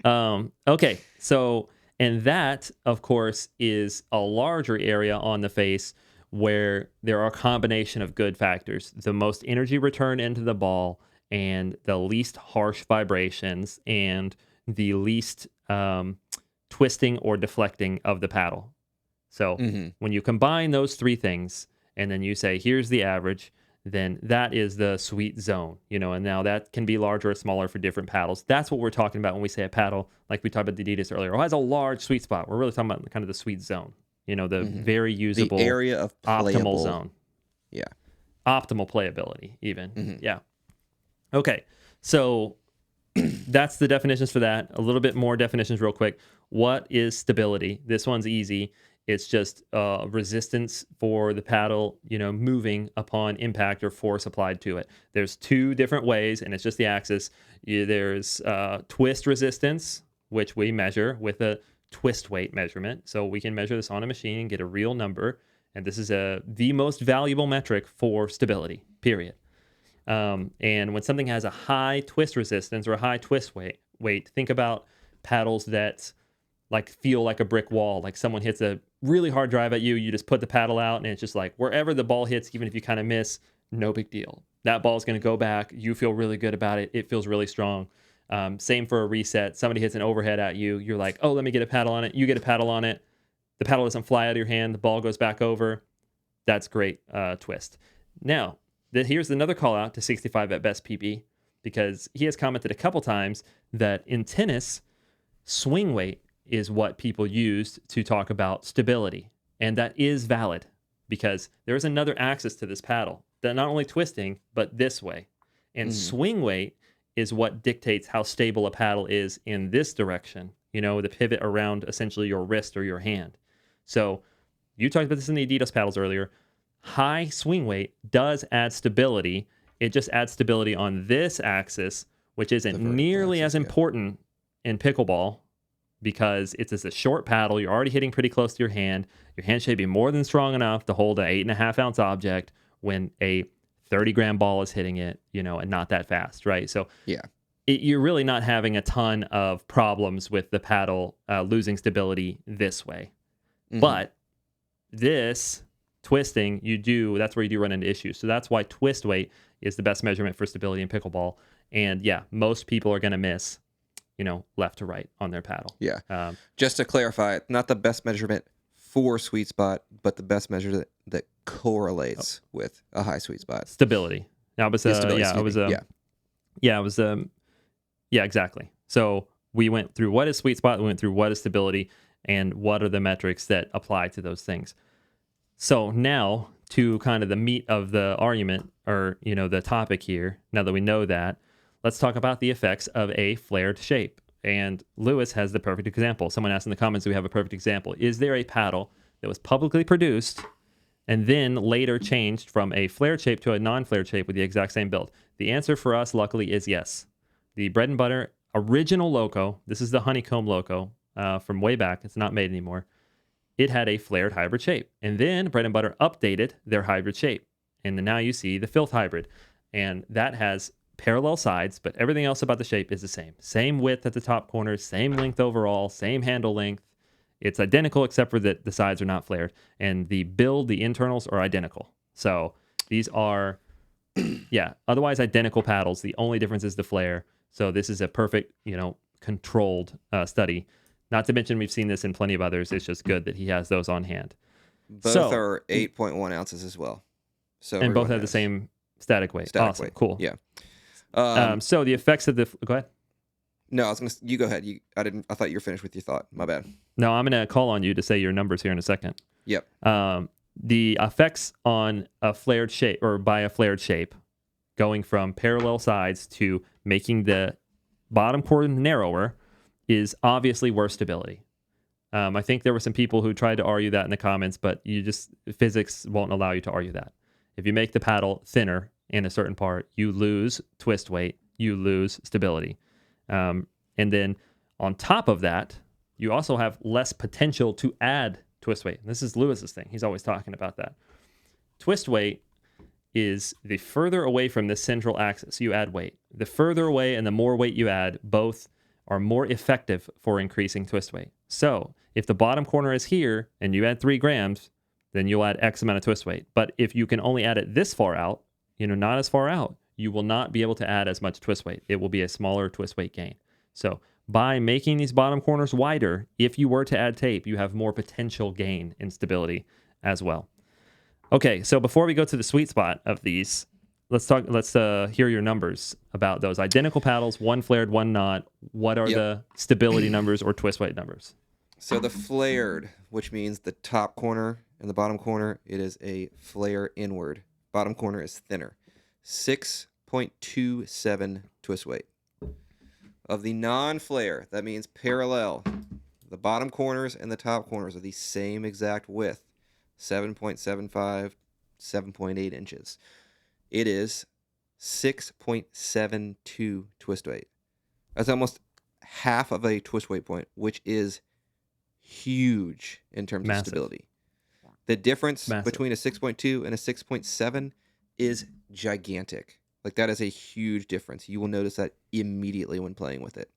out. Okay, so, and that, of course, is a larger area on the face where there are a combination of good factors. The most energy return into the ball and the least harsh vibrations and the least twisting or deflecting of the paddle. So when you combine those three things and then you say, here's the average, then that is the sweet zone, and now that can be larger or smaller for different paddles. That's what we're talking about when we say a paddle, like we talked about the Adidas earlier, has a large sweet spot. We're really talking about kind of the sweet zone, the very usable, the area of playable. Optimal zone. Yeah. Optimal playability, even. Yeah. Okay. So that's the definitions for that. A little bit more definitions real quick. What is stability? This one's easy. It's just resistance for the paddle, moving upon impact or force applied to it. There's two different ways, and it's just the axis. There's twist resistance, which we measure with a twist weight measurement. So we can measure this on a machine and get a real number. And this is the most valuable metric for stability, period. And when something has a high twist resistance or a high twist weight, think about paddles that feel like a brick wall. Like someone hits a really hard drive at you, you just put the paddle out, and it's just like wherever the ball hits, even if you kind of miss, no big deal. That ball's going to go back. You feel really good about it. It feels really strong. Same for a reset. Somebody hits an overhead at you. You're like, oh, let me get a paddle on it. You get a paddle on it. The paddle doesn't fly out of your hand. The ball goes back over. That's great twist. Now, here's another call out to 65 at Best PP, because he has commented a couple times that in tennis, swing weight is what people used to talk about stability. And that is valid because there's another axis to this paddle that not only twisting, but this way. And swing weight is what dictates how stable a paddle is in this direction, the pivot around essentially your wrist or your hand. So you talked about this in the Adidas paddles earlier. High swing weight does add stability. It just adds stability on this axis, which isn't nearly as important in pickleball, because it's a short paddle. You're already hitting pretty close to your hand. Your hand should be more than strong enough to hold an 8.5 ounce object when a 30-gram ball is hitting it, and not that fast, right? So you're really not having a ton of problems with the paddle losing stability this way. But this twisting, that's where you do run into issues. So that's why twist weight is the best measurement for stability in pickleball. And most people are going to miss left to right on their paddle. Yeah. Just to clarify, not the best measurement for sweet spot, but the best measure that correlates with a high sweet spot. Stability. Now it was exactly. So we went through what is sweet spot, we went through what is stability, and what are the metrics that apply to those things. So now to kind of the meat of the argument, or the topic here. Now that we know that, let's talk about the effects of a flared shape. And Lewis has the perfect example. Someone asked in the comments, do we have a perfect example? Is there a paddle that was publicly produced and then later changed from a flared shape to a non-flared shape with the exact same build? The answer for us, luckily, is yes. The Bread and Butter original Loco, this is the Honeycomb Loco from way back. It's not made anymore. It had a flared hybrid shape. And then Bread and Butter updated their hybrid shape. And now you see the Filth Hybrid. And that has parallel sides, but everything else about the shape is the same. Same width at the top corners, same length overall, same handle length. It's identical except for that the sides are not flared. And the build, the internals are identical. So these are, otherwise identical paddles. The only difference is the flare. So this is a perfect, controlled study. Not to mention we've seen this in plenty of others. It's just good that he has those on hand. Both are 8.1 ounces as well. So and both have the same static weight. Awesome. Weight. Cool. Yeah. So the effects of the... Go ahead. No, I was gonna. You go ahead. I thought you were finished with your thought. My bad. No, I'm gonna call on you to say your numbers here in a second. Yep. The effects on a flared shape, or by a flared shape, going from parallel sides to making the bottom corner narrower, is obviously worse stability. I think there were some people who tried to argue that in the comments, but physics won't allow you to argue that. If you make the paddle thinner in a certain part, you lose twist weight, you lose stability. And then on top of that, you also have less potential to add twist weight. And this is Lewis's thing. He's always talking about that. Twist weight is the further away from the central axis you add weight. The further away and the more weight you add, both are more effective for increasing twist weight. So if the bottom corner is here and you add 3 grams, then you'll add X amount of twist weight. But if you can only add it this far out, not as far out, you will not be able to add as much twist weight. It will be a smaller twist weight gain. So by making these bottom corners wider, if you were to add tape, you have more potential gain in stability as well. Okay, so before we go to the sweet spot of these, let's hear your numbers about those identical paddles, one flared, one not. What are the stability numbers or twist weight numbers? So the flared, which means the top corner and the bottom corner, it is a flare inward. Bottom corner is thinner. 6.27 twist weight. Of the non-flare, that means parallel. The bottom corners and the top corners are the same exact width. 7.75, 7.8 inches. It is 6.72 twist weight. That's almost half of a twist weight point, which is huge in terms of stability. The difference between a 6.2 and a 6.7 is gigantic. Like, that is a huge difference. You will notice that immediately when playing with it.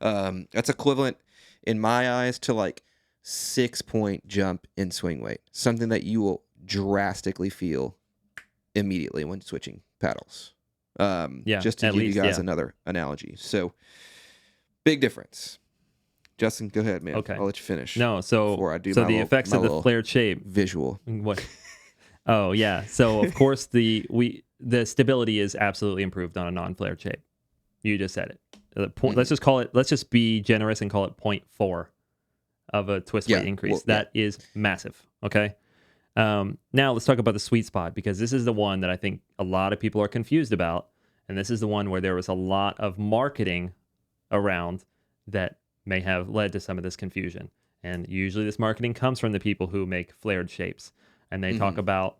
That's equivalent, in my eyes, to like 6-point jump in swing weight. Something that you will drastically feel immediately when switching paddles. Just to give you guys another analogy. So, big difference. Justin, go ahead, man. Okay. I'll let you finish. No, before I do the effects of the flared shape. Visual. What? Oh, yeah. So, of course, the stability is absolutely improved on a non-flared shape. You just said it. Let's just be generous and call it 0.4 of a twist weight increase. That is massive. Okay. Now let's talk about the sweet spot, because this is the one that I think a lot of people are confused about. And this is the one where there was a lot of marketing around that may have led to some of this confusion. And usually this marketing comes from the people who make flared shapes. And they talk about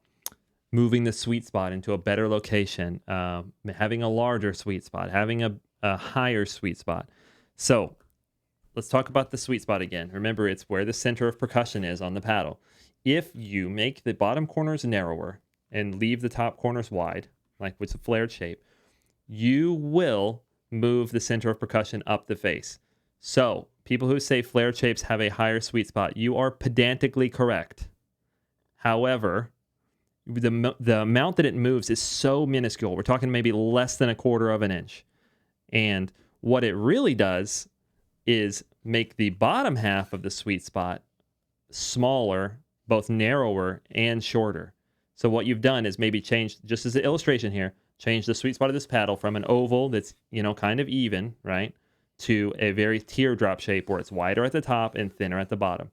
moving the sweet spot into a better location, having a larger sweet spot, having a higher sweet spot. So let's talk about the sweet spot again. Remember, it's where the center of percussion is on the paddle. If you make the bottom corners narrower and leave the top corners wide, like with a flared shape, you will move the center of percussion up the face. So people who say flared shapes have a higher sweet spot, you are pedantically correct. However, the amount that it moves is so minuscule. We're talking maybe less than 1/4 of an inch. And what it really does is make the bottom half of the sweet spot smaller, both narrower and shorter. So what you've done is maybe change, just as an illustration here, change the sweet spot of this paddle from an oval that's, kind of even, right, to a very teardrop shape where it's wider at the top and thinner at the bottom.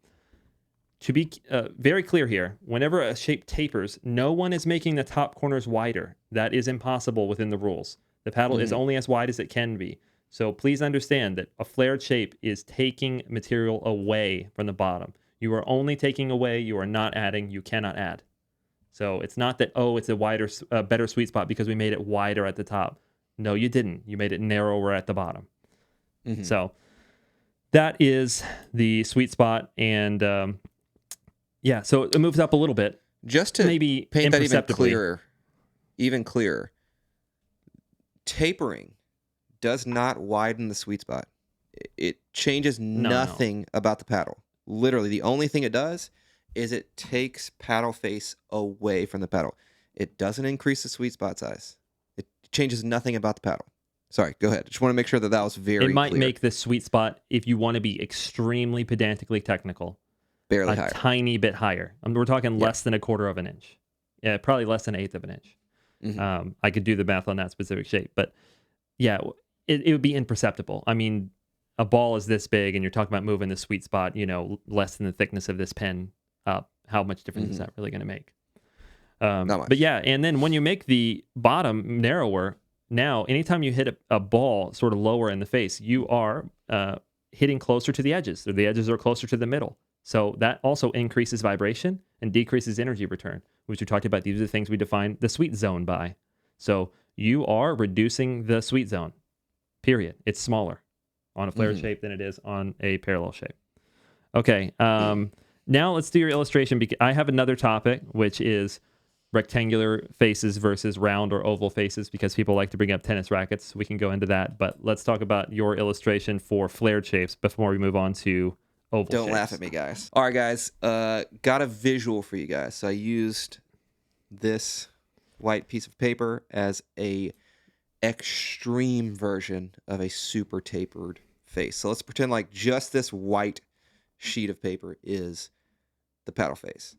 to be very clear here, whenever a shape tapers, no one is making the top corners wider. That is impossible within the rules. The paddle is only as wide as it can be. So please understand that a flared shape is taking material away from the bottom. You are only taking away, you are not adding, you cannot add. So it's not that, oh, it's a wider, better sweet spot because we made it wider at the top. No, you didn't. You made it narrower at the bottom. So that is the sweet spot. And so it moves up a little bit. Just to maybe paint that even clearer, tapering does not widen the sweet spot. It changes nothing about the paddle. Literally, the only thing it does is it takes paddle face away from the paddle. It doesn't increase the sweet spot size. It changes nothing about the paddle. Sorry, go ahead. Just want to make sure that was very clear. It might make the sweet spot, if you want to be extremely pedantically technical, barely higher. Tiny bit higher. We're talking less than 1/4 of an inch. Yeah, probably less than 1/8 of an inch. I could do the math on that specific shape. But yeah, it would be imperceptible. I mean, a ball is this big and you're talking about moving the sweet spot, less than the thickness of this pen up. How much difference is that really going to make? Not much. But yeah, and then when you make the bottom narrower, now anytime you hit a ball sort of lower in the face, you are hitting closer to the edges, or the edges are closer to the middle. So that also increases vibration and decreases energy return, which we talked about. These are the things we define the sweet zone by. So you are reducing the sweet zone, period. It's smaller on a flared shape than it is on a parallel shape. Okay, now let's do your illustration. Because I have another topic, which is rectangular faces versus round or oval faces, because people like to bring up tennis rackets. We can go into that, but let's talk about your illustration for flared shapes before we move on to oval Don't shapes. laugh at me, guys. All right, guys, got a visual for you guys. So I used this white piece of paper as a extreme version of a super tapered face. So let's pretend like just this white sheet of paper is the paddle face.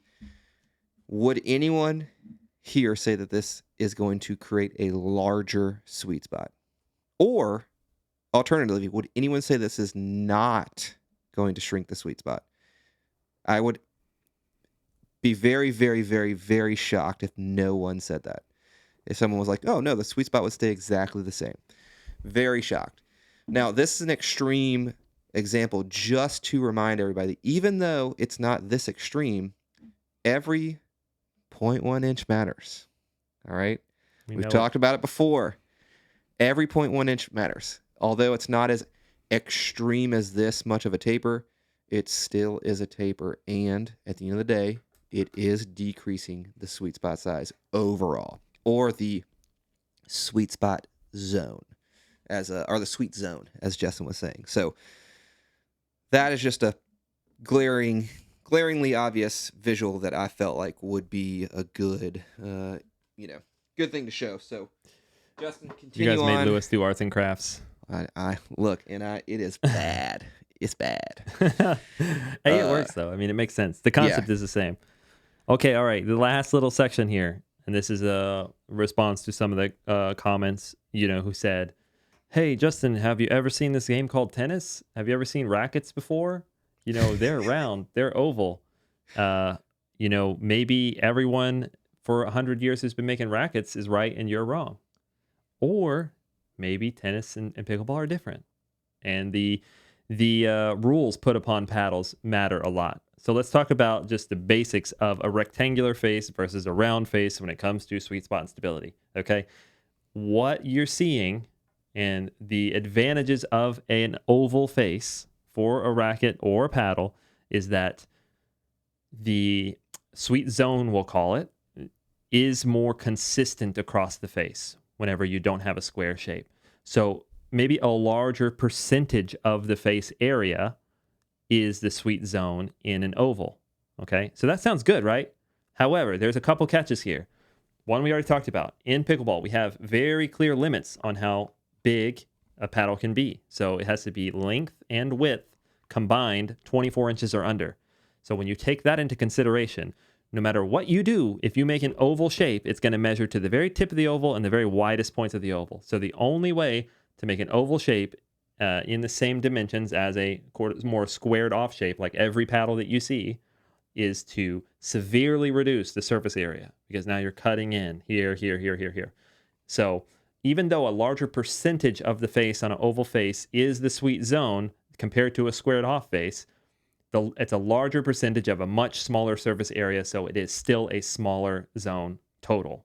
Would anyone here say that this is going to create a larger sweet spot? Or alternatively, would anyone say this is not going to shrink the sweet spot? I would be very, very, very, very shocked if no one said that. If someone was like, oh no, the sweet spot would stay exactly the same. Very shocked. Now, this is an extreme example just to remind everybody, even though it's not this extreme, every 0.1 inch matters. All right? We've talked about it before. Every 0.1 inch matters. Although it's not as extreme as this much of a taper, it still is a taper. And at the end of the day, it is decreasing the sweet spot size overall, or the sweet spot zone, or the sweet zone, as Justin was saying. So that is just a glaringly obvious visual that I felt like would be a good, good thing to show. So, Justin, continue on. You guys made Lewis do arts and crafts. I look, and it is bad. It's bad. Hey, it works though. I mean, it makes sense. The concept is the same. Okay, all right. The last little section here, and this is a response to some of the comments, who said, hey, Justin, have you ever seen this game called tennis? Have you ever seen rackets before? They're round, they're oval. Maybe everyone for 100 years who's been making rackets is right and you're wrong. Or maybe tennis and pickleball are different. And the rules put upon paddles matter a lot. So let's talk about just the basics of a rectangular face versus a round face when it comes to sweet spot and stability. Okay? What you're seeing and the advantages of an oval face for a racket or a paddle is that the sweet zone, we'll call it, is more consistent across the face whenever you don't have a square shape. So maybe a larger percentage of the face area is the sweet zone in an oval. Okay, so that sounds good, right? However, there's a couple catches here. One we already talked about. In pickleball, we have very clear limits on how big a paddle can be. So it has to be length and width combined 24 inches or under. So when you take that into consideration, no matter what you do, if you make an oval shape, it's going to measure to the very tip of the oval and the very widest points of the oval. So the only way to make an oval shape in the same dimensions as a more squared off shape, like every paddle that you see, is to severely reduce the surface area, because now you're cutting in here, here, here, here, here. So even though a larger percentage of the face on an oval face is the sweet zone compared to a squared off face, it's a larger percentage of a much smaller surface area, so it is still a smaller zone total,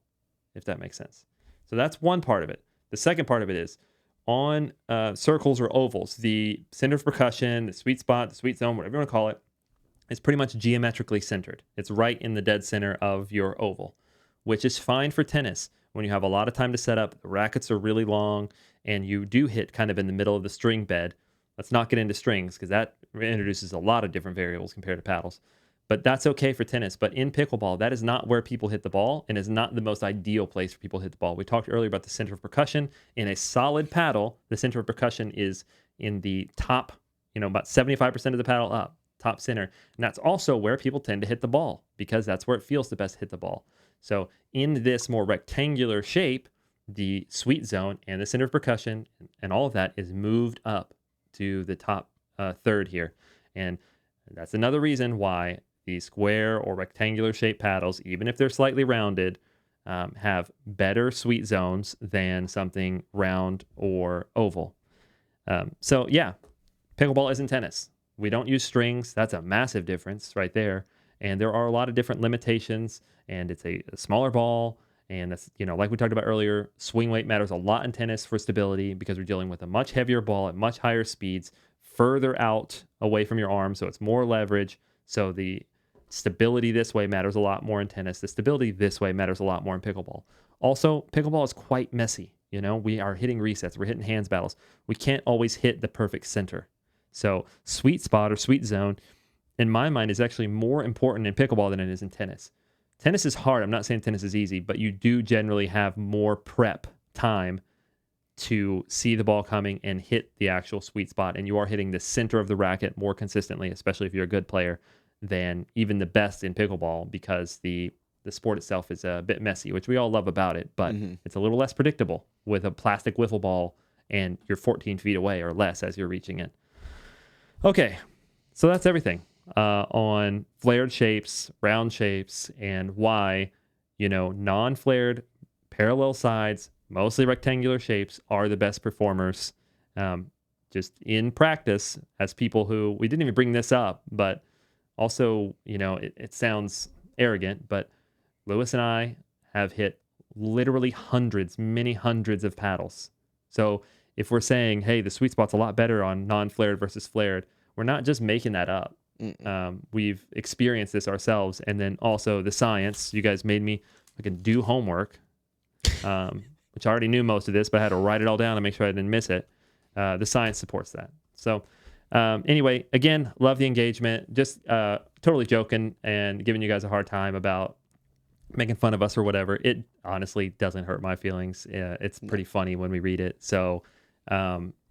if that makes sense. So that's one part of it. The second part of it is on circles or ovals, the center of percussion, the sweet spot, the sweet zone, whatever you want to call it, is pretty much geometrically centered. It's right in the dead center of your oval, which is fine for tennis. When you have a lot of time to set up, the rackets are really long, and you do hit kind of in the middle of the string bed. Let's not get into strings because that introduces a lot of different variables compared to paddles. But that's okay for tennis. But in pickleball, that is not where people hit the ball and is not the most ideal place for people to hit the ball. We talked earlier about the center of percussion. In a solid paddle, the center of percussion is in the top, about 75% of the paddle up, top center. And that's also where people tend to hit the ball because that's where it feels the best to hit the ball. So in this more rectangular shape, the sweet zone and the center of percussion and all of that is moved up to the top third here. And that's another reason why the square or rectangular shaped paddles, even if they're slightly rounded, have better sweet zones than something round or oval. So yeah, pickleball isn't tennis. We don't use strings. That's a massive difference right there. And there are a lot of different limitations, and it's a smaller ball. And that's, like we talked about earlier, swing weight matters a lot in tennis for stability because we're dealing with a much heavier ball at much higher speeds, further out away from your arm, so it's more leverage. So the stability this way matters a lot more in tennis. The stability this way matters a lot more in pickleball. Also, pickleball is quite messy. We are hitting resets. We're hitting hands battles. We can't always hit the perfect center. So sweet spot or sweet zone, in my mind, is actually more important in pickleball than it is in tennis. Tennis is hard. I'm not saying tennis is easy, but you do generally have more prep time to see the ball coming and hit the actual sweet spot. And you are hitting the center of the racket more consistently, especially if you're a good player, than even the best in pickleball, because the sport itself is a bit messy, which we all love about it, but it's a little less predictable with a plastic wiffle ball and you're 14 feet away or less as you're reaching it. Okay, so that's everything on flared shapes, round shapes, and why, non-flared, parallel sides, mostly rectangular shapes are the best performers. Just in practice, as people who, we didn't even bring this up, but also, it sounds arrogant, but Lewis and I have hit literally many hundreds of paddles. So if we're saying, hey, the sweet spot's a lot better on non-flared versus flared, we're not just making that up. We've experienced this ourselves. And then also the science, you guys made me do homework, which I already knew most of this, but I had to write it all down to make sure I didn't miss it. The science supports that. So anyway, again, love the engagement. Just totally joking and giving you guys a hard time about making fun of us or whatever. It honestly doesn't hurt my feelings. It's pretty funny when we read it. So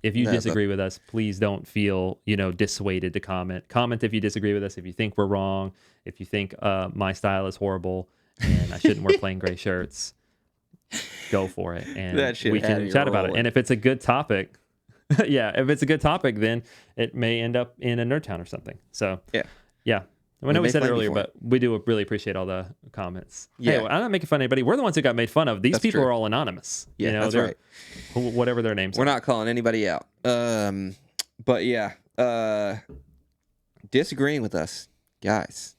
if you disagree with us, please don't feel, dissuaded to comment. Comment if you disagree with us, if you think we're wrong, if you think my style is horrible and I shouldn't wear plain gray shirts, go for it. And we can chat about it. And if it's a good topic, if it's a good topic, then it may end up in a NERDTOWN or something. So yeah. I know we said it earlier, but we do really appreciate all the comments. Yeah. Hey, I'm not making fun of anybody. We're the ones who got made fun of. These people are all anonymous. Yeah, that's right. Whatever their names are. We're not calling anybody out. But yeah, disagreeing with us, guys,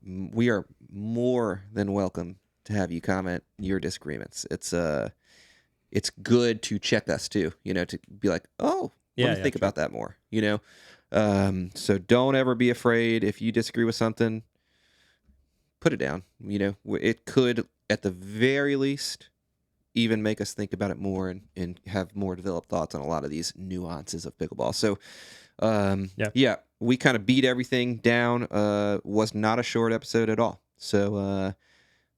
we are more than welcome to have you comment your disagreements. It's good to check us too, to be like, oh, let me think about that more, So don't ever be afraid. If you disagree with something, put it down. It could, at the very least, even make us think about it more and have more developed thoughts on a lot of these nuances of pickleball. So, we kind of beat everything down. Was not a short episode at all. So,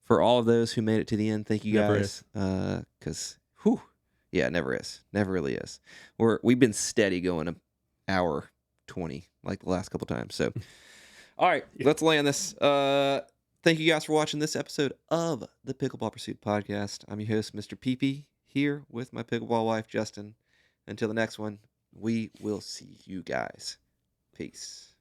for all of those who made it to the end, thank you guys. Because, it never is. Never really is. We've been steady going an hour 20 like the last couple times. So all right, let's land this. Thank you guys for watching this episode of the Pickleball Pursuit podcast. I'm your host, Mr. PP, here with my pickleball wife, Justin. Until the next one, we will see you guys. Peace.